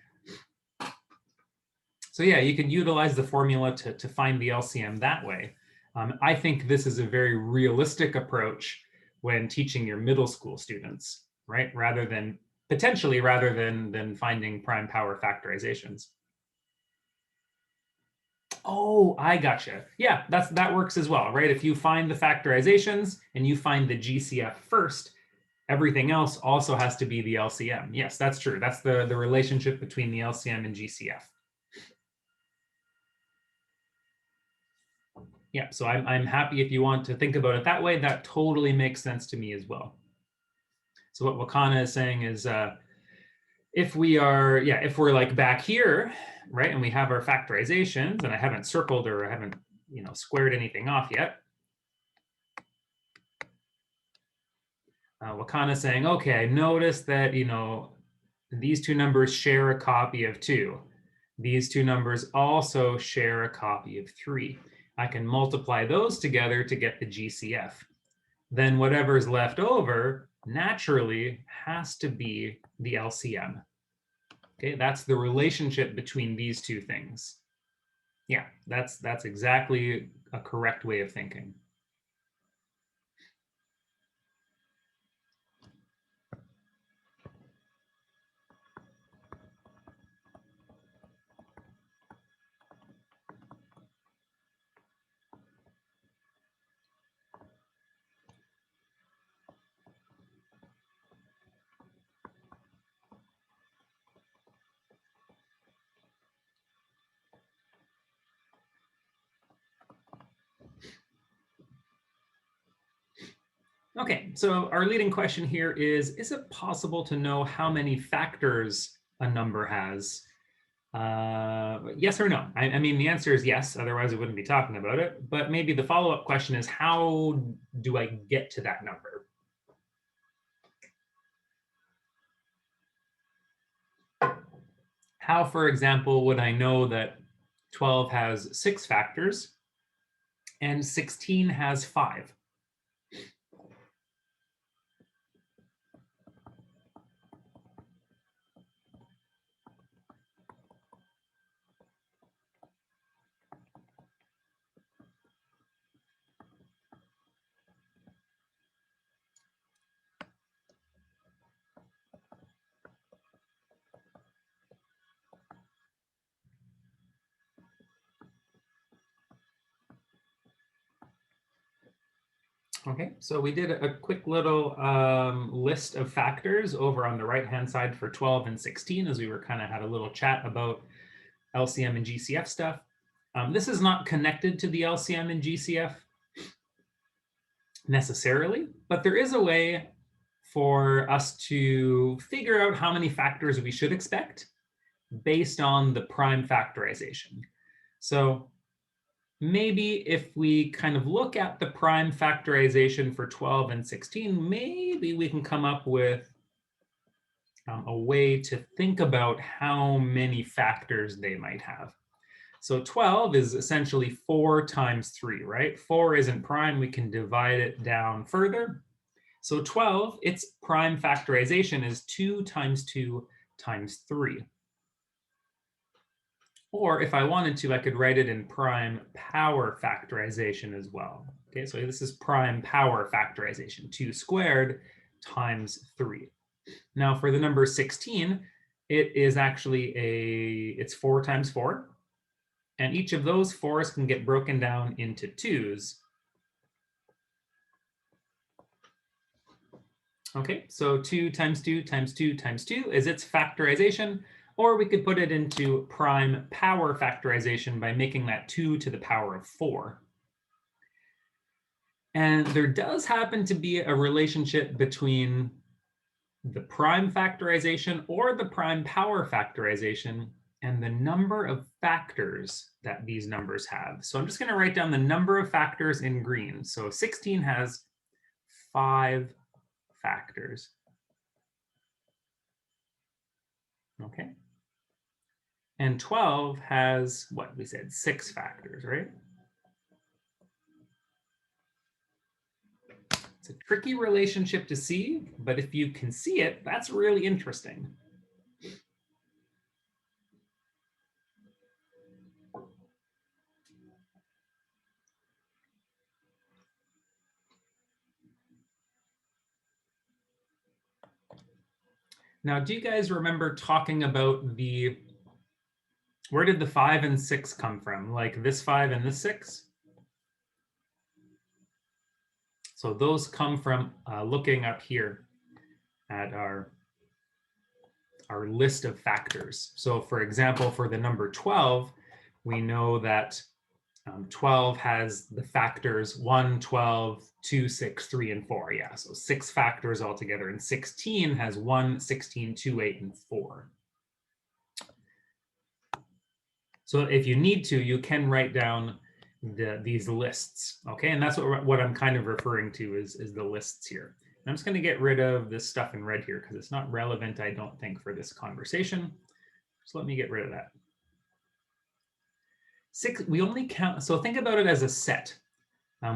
So yeah, you can utilize the formula to find the LCM that way. I think this is a very realistic approach when teaching your middle school students, right? Rather than finding prime power factorizations. Oh, I gotcha. Yeah, that works as well, right? If you find the factorizations and you find the GCF first, everything else also has to be the LCM. Yes, that's true. That's the relationship between the LCM and GCF. Yeah, so I'm happy if you want to think about it that way. That totally makes sense to me as well. So what Wakana is saying is, if we're like back here, right, and we have our factorizations, and I haven't circled or I haven't, squared anything off yet. Wakana is saying, okay, notice that, these two numbers share a copy of 2. These two numbers also share a copy of 3. I can multiply those together to get the GCF. Then whatever's left over naturally has to be the LCM. Okay, that's the relationship between these two things. Yeah, that's exactly a correct way of thinking. Okay, so our leading question here is it possible to know how many factors a number has? Yes or no? I mean, the answer is yes, otherwise we wouldn't be talking about it. But maybe the follow-up question is, how do I get to that number? How, for example, would I know that 12 has 6 factors and 16 has 5? Okay, so we did a quick little list of factors over on the right-hand side for 12 and 16 as we were kind of had a little chat about LCM and GCF stuff. This is not connected to the LCM and GCF necessarily, but there is a way for us to figure out how many factors we should expect based on the prime factorization. So maybe if we kind of look at the prime factorization for 12 and 16, maybe we can come up with a way to think about how many factors they might have. So 12 is essentially 4 times 3, right? 4 isn't prime, we can divide it down further. So 12, its prime factorization is 2 times 2 times 3. Or if I wanted to, I could write it in prime power factorization as well. Okay, so this is prime power factorization, 2 squared times 3. Now for the number 16, it is actually it's 4 times 4. And each of those 4s can get broken down into 2s. Okay, so 2 times 2 times 2 times 2 is its factorization, or we could put it into prime power factorization by making that 2 to the power of 4. And there does happen to be a relationship between the prime factorization or the prime power factorization and the number of factors that these numbers have. So I'm just going to write down the number of factors in green. So 16 has 5 factors. Okay. And 12 has, what we said, 6 factors, right? It's a tricky relationship to see, but if you can see it, that's really interesting. Now, do you guys remember talking about where did the 5 and 6 come from? Like this 5 and this 6? So those come from looking up here at our list of factors. So for example, for the number 12, we know that 12 has the factors 1, 12, 2, 6, 3, and 4. Yeah, so 6 factors altogether. And 16 has 1, 16, 2, 8, and 4. So if you need to, you can write down these lists, okay? And that's what I'm kind of referring to is the lists here. And I'm just gonna get rid of this stuff in red here because it's not relevant, I don't think, for this conversation. So let me get rid of that. 6, we only count, so think about it as a set.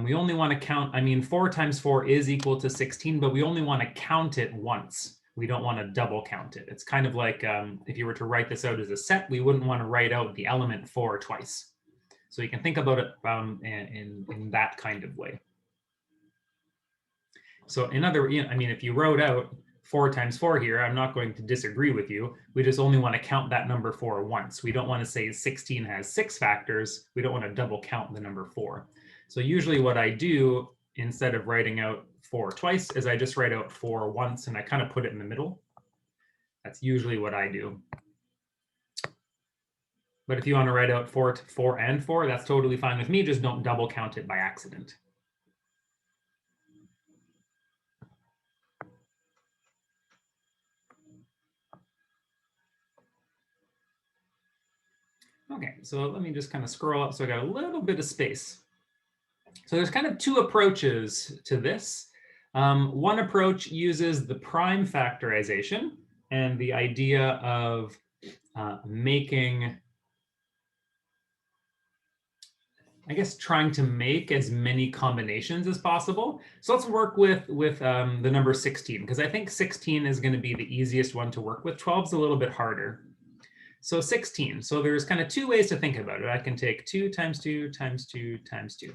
We only want to count, 4 times 4 is equal to 16, but we only want to count it once. We don't want to double count it. It's kind of like if you were to write this out as a set, we wouldn't want to write out the element 4 twice. So you can think about it in that kind of way. So if you wrote out 4 times 4 here, I'm not going to disagree with you. We just only want to count that number 4 once. We don't want to say 16 has 6 factors. We don't want to double count the number 4. So usually what I do instead of writing out 4 twice is I just write out 4 once and I kind of put it in the middle. That's usually what I do. But if you want to write out 4 and 4, that's totally fine with me. Just don't double count it by accident. Okay, so let me just kind of scroll up so I got a little bit of space. So there's kind of 2 approaches to this. One approach uses the prime factorization and the idea of making, trying to make as many combinations as possible. So let's work with the number 16, because I think 16 is going to be the easiest one to work with. 12 is a little bit harder. So 16. So there's kind of 2 ways to think about it. I can take 2 times 2 times 2 times 2.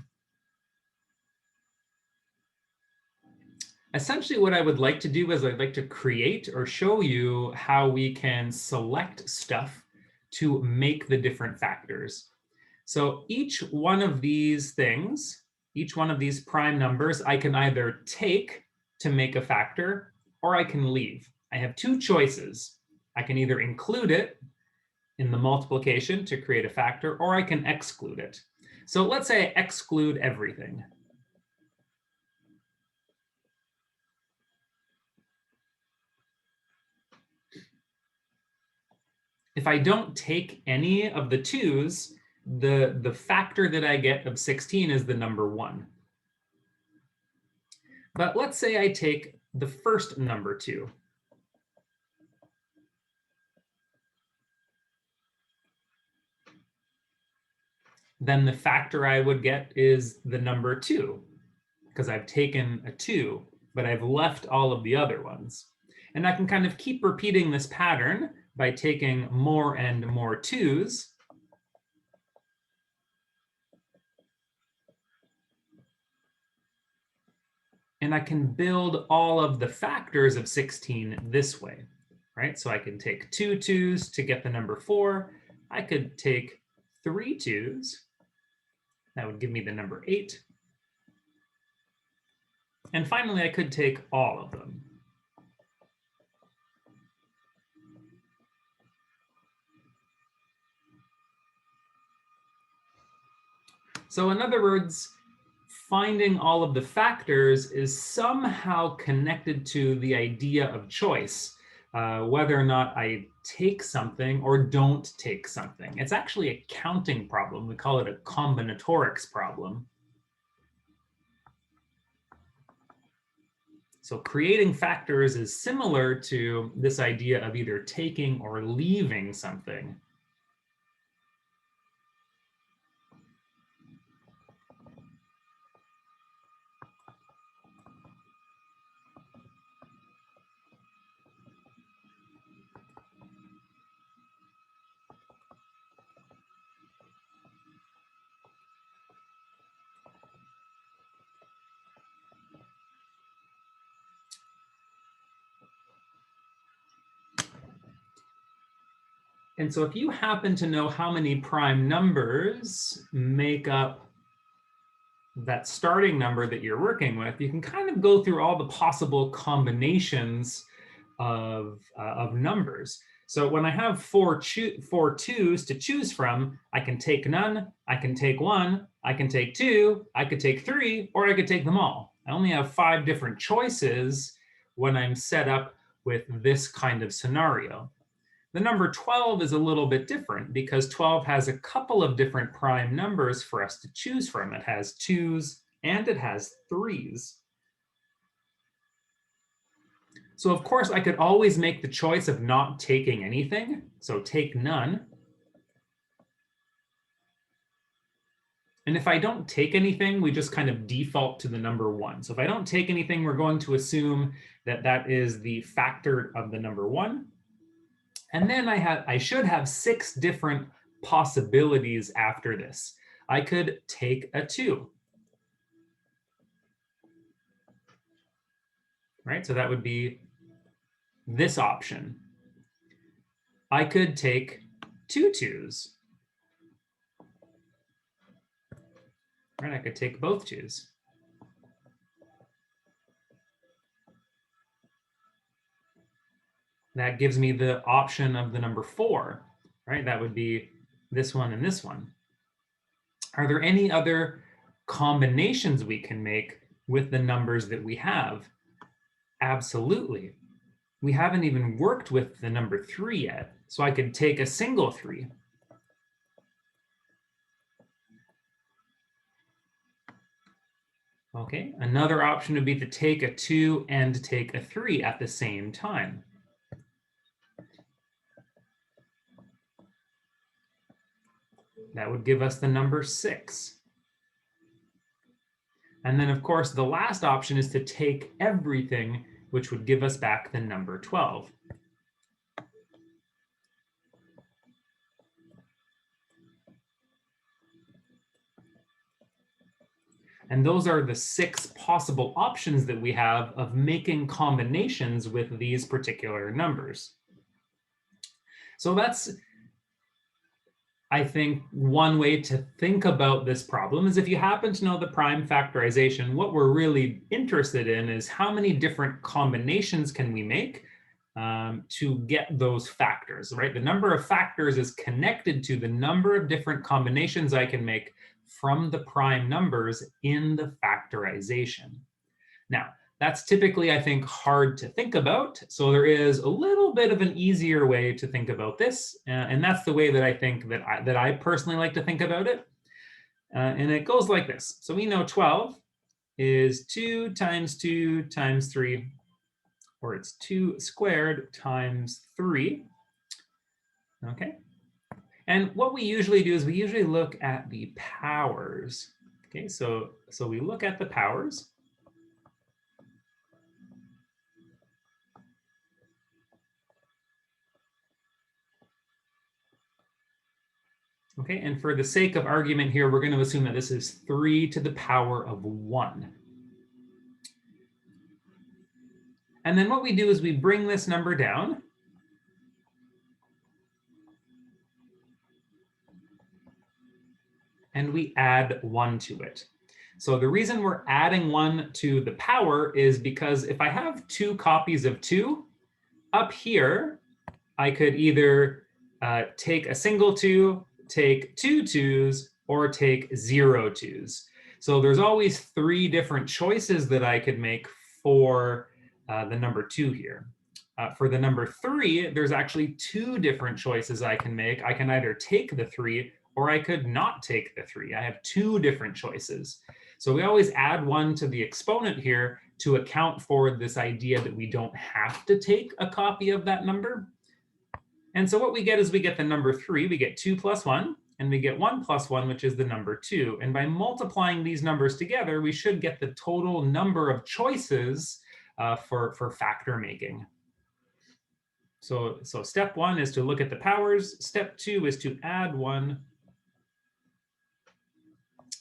Essentially, what I would like to do is I'd like to create or show you how we can select stuff to make the different factors. So each one of these things, each one of these prime numbers, I can either take to make a factor or I can leave. I have 2 choices. I can either include it in the multiplication to create a factor, or I can exclude it. So let's say I exclude everything. If I don't take any of the 2's, the factor that I get of 16 is the number 1. But let's say I take the first number 2. Then the factor I would get is the number 2, because I've taken a 2, but I've left all of the other ones. And I can kind of keep repeating this pattern by taking more and more 2's. And I can build all of the factors of 16 this way, right? So I can take 2 2's to get the number 4. I could take 3 2's. That would give me the number 8. And finally, I could take all of them. So in other words, finding all of the factors is somehow connected to the idea of choice, whether or not I take something or don't take something. It's actually a counting problem. We call it a combinatorics problem. So creating factors is similar to this idea of either taking or leaving something. And so if you happen to know how many prime numbers make up that starting number that you're working with, you can kind of go through all the possible combinations of numbers. So when I have four twos to choose from, I can take none, I can take one, I can take two, I could take three, or I could take them all. I only have 5 different choices when I'm set up with this kind of scenario. The number 12 is a little bit different because 12 has a couple of different prime numbers for us to choose from. It has 2s and it has 3s. So of course, I could always make the choice of not taking anything. So take none. And if I don't take anything, we just kind of default to the number 1. So if I don't take anything, we're going to assume that that is the factor of the number 1. And then I should have 6 different possibilities after this. I could take a 2. Right, so that would be this option. I could take 2 2s. Right, I could take both 2s. That gives me the option of the number 4, right? That would be this one and this one. Are there any other combinations we can make with the numbers that we have? Absolutely. We haven't even worked with the number 3 yet. So I could take a single 3. Okay, another option would be to take a 2 and take a 3 at the same time. That would give us the number 6. And then, of course, the last option is to take everything, which would give us back the number 12. And those are the 6 possible options that we have of making combinations with these particular numbers. So that's, I think, one way to think about this problem is if you happen to know the prime factorization, what we're really interested in is how many different combinations can we make to get those factors, right? The number of factors is connected to the number of different combinations I can make from the prime numbers in the factorization. Now, that's typically, I think, hard to think about. So there is a little bit of an easier way to think about this. And that's the way that I think that I personally like to think about it. And it goes like this. So we know 12 is 2 times 2 times 3, or it's 2 squared times 3. Okay. And what we usually do is we usually look at the powers. Okay, so we look at the powers. Okay, and for the sake of argument here, we're going to assume that this is 3 to the power of 1. And then what we do is we bring this number down. And we add 1 to it. So the reason we're adding 1 to the power is because if I have 2 copies of 2, up here, I could either take a single 2, take 2 2s, or take 0 twos. So there's always 3 different choices that I could make for the number 2 here. For the number 3, there's actually 2 different choices I can make. I can either take the 3 or I could not take the 3. I have 2 different choices. So we always add 1 to the exponent here to account for this idea that we don't have to take a copy of that number. And so what we get is we get the number 3, we get 2 plus 1, and we get 1 plus 1, which is the number 2. And by multiplying these numbers together, we should get the total number of choices for factor making. So step 1 is to look at the powers. Step 2 is to add 1.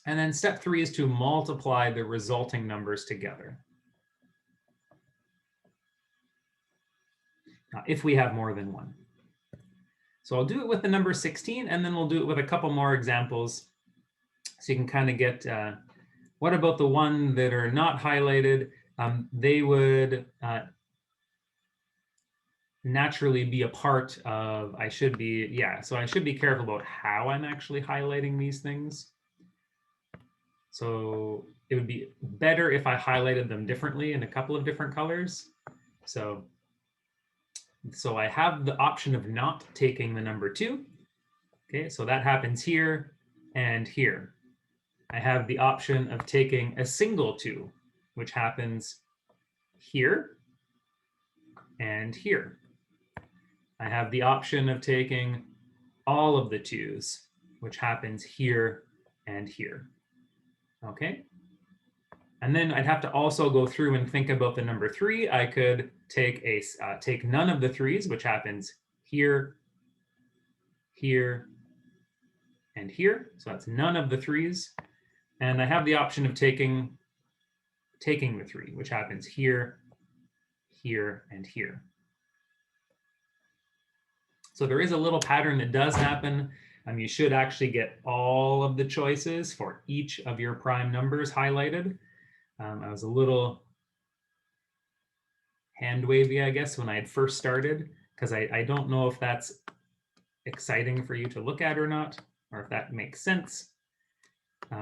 And then step 3 is to multiply the resulting numbers together. If we have more than 1. So I'll do it with the number 16, and then we'll do it with a couple more examples. So you can kind of get, what about the one that are not highlighted? They would naturally be a part of, I should be careful about how I'm actually highlighting these things. So it would be better if I highlighted them differently in a couple of different colors. So I have the option of not taking the number 2. Okay, so that happens here and here. I have the option of taking a single 2, which happens here and here. I have the option of taking all of the 2s, which happens here and here. Okay. And then I'd have to also go through and think about the number 3. I could take none of the 3s, which happens here, here, and here. So that's none of the 3s. And I have the option of taking the 3, which happens here, here, and here. So there is a little pattern that does happen. You should actually get all of the choices for each of your prime numbers highlighted. I was a little hand wavy, I guess, when I had first started, because I don't know if that's exciting for you to look at or not, or if that makes sense.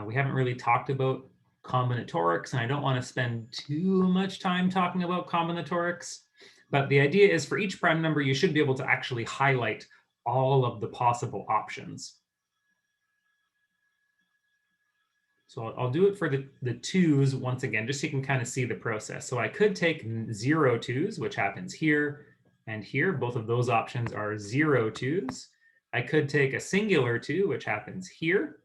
We haven't really talked about combinatorics, and I don't want to spend too much time talking about combinatorics. But the idea is for each prime number, you should be able to actually highlight all of the possible options. So I'll do it for the 2s once again, just so you can kind of see the process. So I could take 0 2s, which happens here and here. Both of those options are 0 2s. I could take a singular 2, which happens here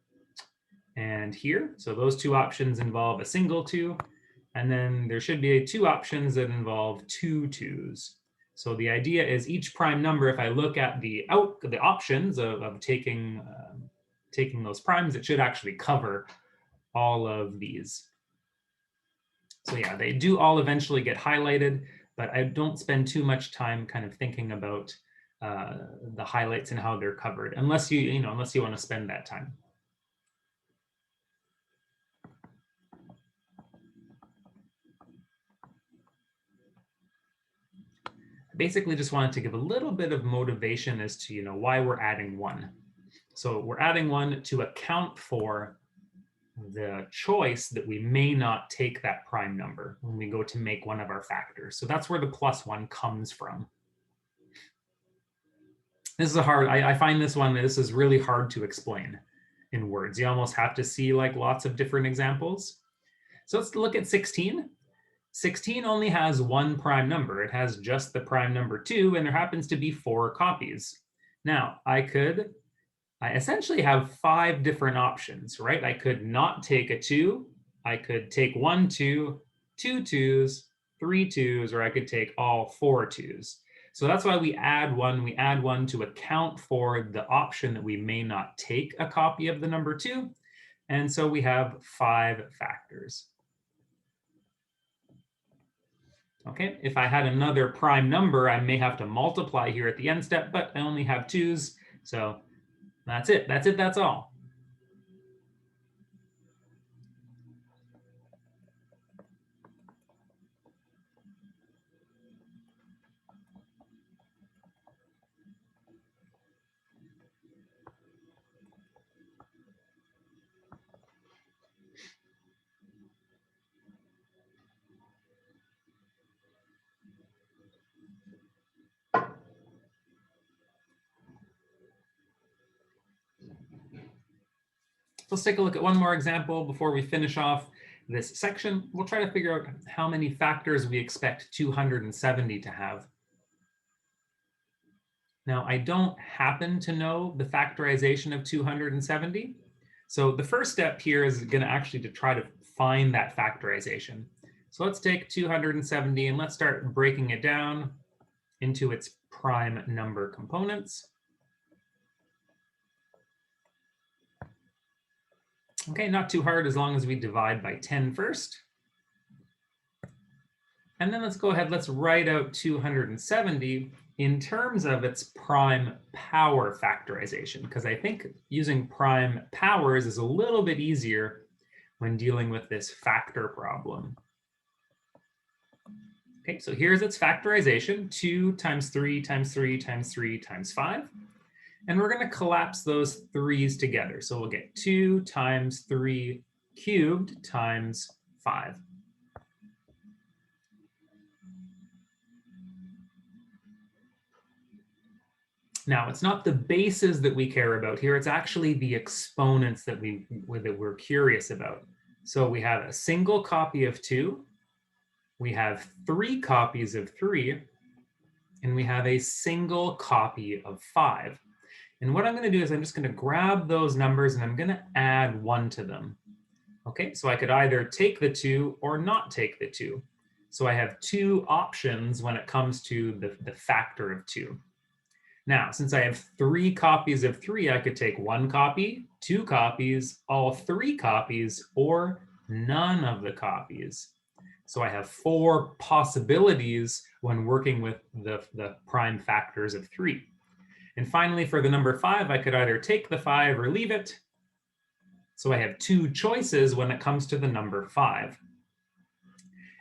and here. So those 2 options involve a single 2. And then there should be 2 options that involve 2 2s. So the idea is each prime number, if I look at the options of taking those primes, it should actually cover all of these. So yeah, they do all eventually get highlighted, but I don't spend too much time kind of thinking about the highlights and how they're covered, unless you want to spend that time. Basically just wanted to give a little bit of motivation as to why we're adding 1. So we're adding 1 to account for the choice that we may not take that prime number when we go to make one of our factors. So that's where the +1 comes from. This is I find this is really hard to explain in words. You almost have to see like lots of different examples. So let's look at 16. 16 only has 1 prime number. It has just the prime number 2, and there happens to be 4 copies. Now, I essentially have 5 different options, right? I could not take a 2. I could take 1 2, 2 2s, 3 2s, or I could take all 4 2s. So that's why we add 1. We add 1 to account for the option that we may not take a copy of the number 2. And so we have 5 factors. Okay, if I had another prime number, I may have to multiply here at the end step, but I only have 2s. So that's it. That's all. Let's take a look at one more example before we finish off this section. We'll try to figure out how many factors we expect 270 to have. Now, I don't happen to know the factorization of 270. So the first step here is going to actually to try to find that factorization. So let's take 270 and let's start breaking it down into its prime number components. Okay, not too hard as long as we divide by 10 first. And then let's go ahead, let's write out 270 in terms of its prime power factorization, because I think using prime powers is a little bit easier when dealing with this factor problem. Okay, so here's its factorization, 2 times 3 times 3 times 3 times 5. And we're going to collapse those 3's together. So we'll get 2 times 3 cubed times 5. Now, it's not the bases that we care about here. It's actually the exponents that we're curious about. So we have a single copy of 2. We have 3 copies of 3. And we have a single copy of 5. And what I'm going to do is I'm just going to grab those numbers and I'm going to add 1 to them. Okay, so I could either take the 2 or not take the 2. So I have 2 options when it comes to the factor of 2. Now, since I have 3 copies of 3, I could take 1 copy, 2 copies, all 3 copies, or none of the copies. So I have 4 possibilities when working with the prime factors of 3. And finally, for the number 5, I could either take the 5 or leave it. So I have 2 choices when it comes to the number 5.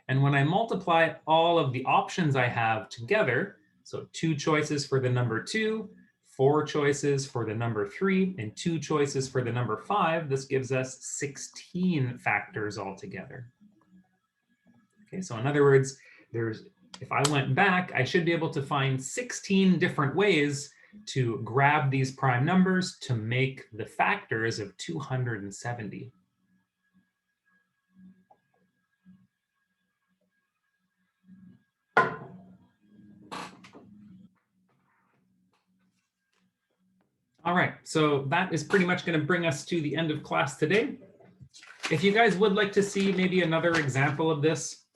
And when I multiply all of the options I have together, so 2 choices for the number 2, 4 choices for the number 3, and 2 choices for the number 5, this gives us 16 factors altogether. Okay, so in other words, if I went back, I should be able to find 16 different ways to grab these prime numbers to make the factors of 270. All right, so that is pretty much going to bring us to the end of class today. If you guys would like to see maybe another example of this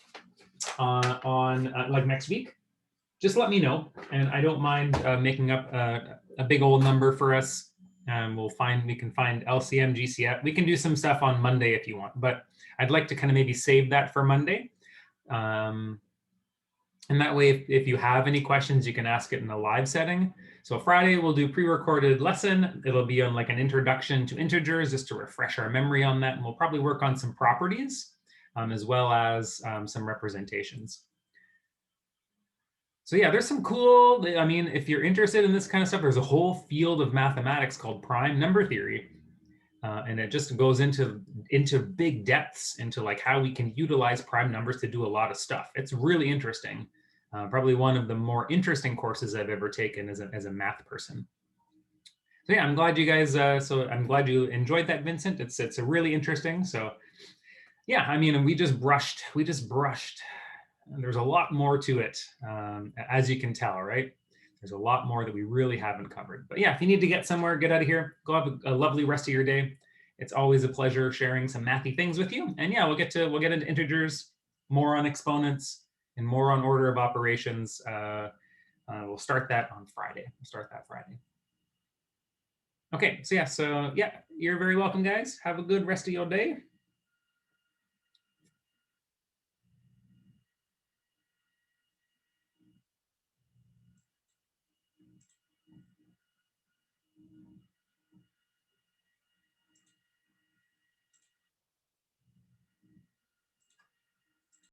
like next week, just let me know, and I don't mind making up a big old number for us. We can find LCM, GCF. We can do some stuff on Monday if you want, but I'd like to kind of maybe save that for Monday. And that way, if you have any questions, you can ask it in a live setting. So Friday, we'll do pre-recorded lesson. It'll be on like an introduction to integers, just to refresh our memory on that. And we'll probably work on some properties as well as some representations. So yeah, there's some cool, I mean, if you're interested in this kind of stuff, there's a whole field of mathematics called prime number theory. And it just goes into big depths into like how we can utilize prime numbers to do a lot of stuff. It's really interesting. Probably one of the more interesting courses I've ever taken as a math person. So yeah, I'm glad you guys, I'm glad you enjoyed that, Vincent. It's a really interesting. So yeah, I mean, we just brushed. And there's a lot more to it, as you can tell, right? There's a lot more that we really haven't covered. But yeah, if you need to get somewhere, get out of here. Go have a lovely rest of your day. It's always a pleasure sharing some mathy things with you. And yeah, we'll get into integers, more on exponents, and more on order of operations. We'll start that on Friday. Okay, so yeah, you're very welcome, guys. Have a good rest of your day.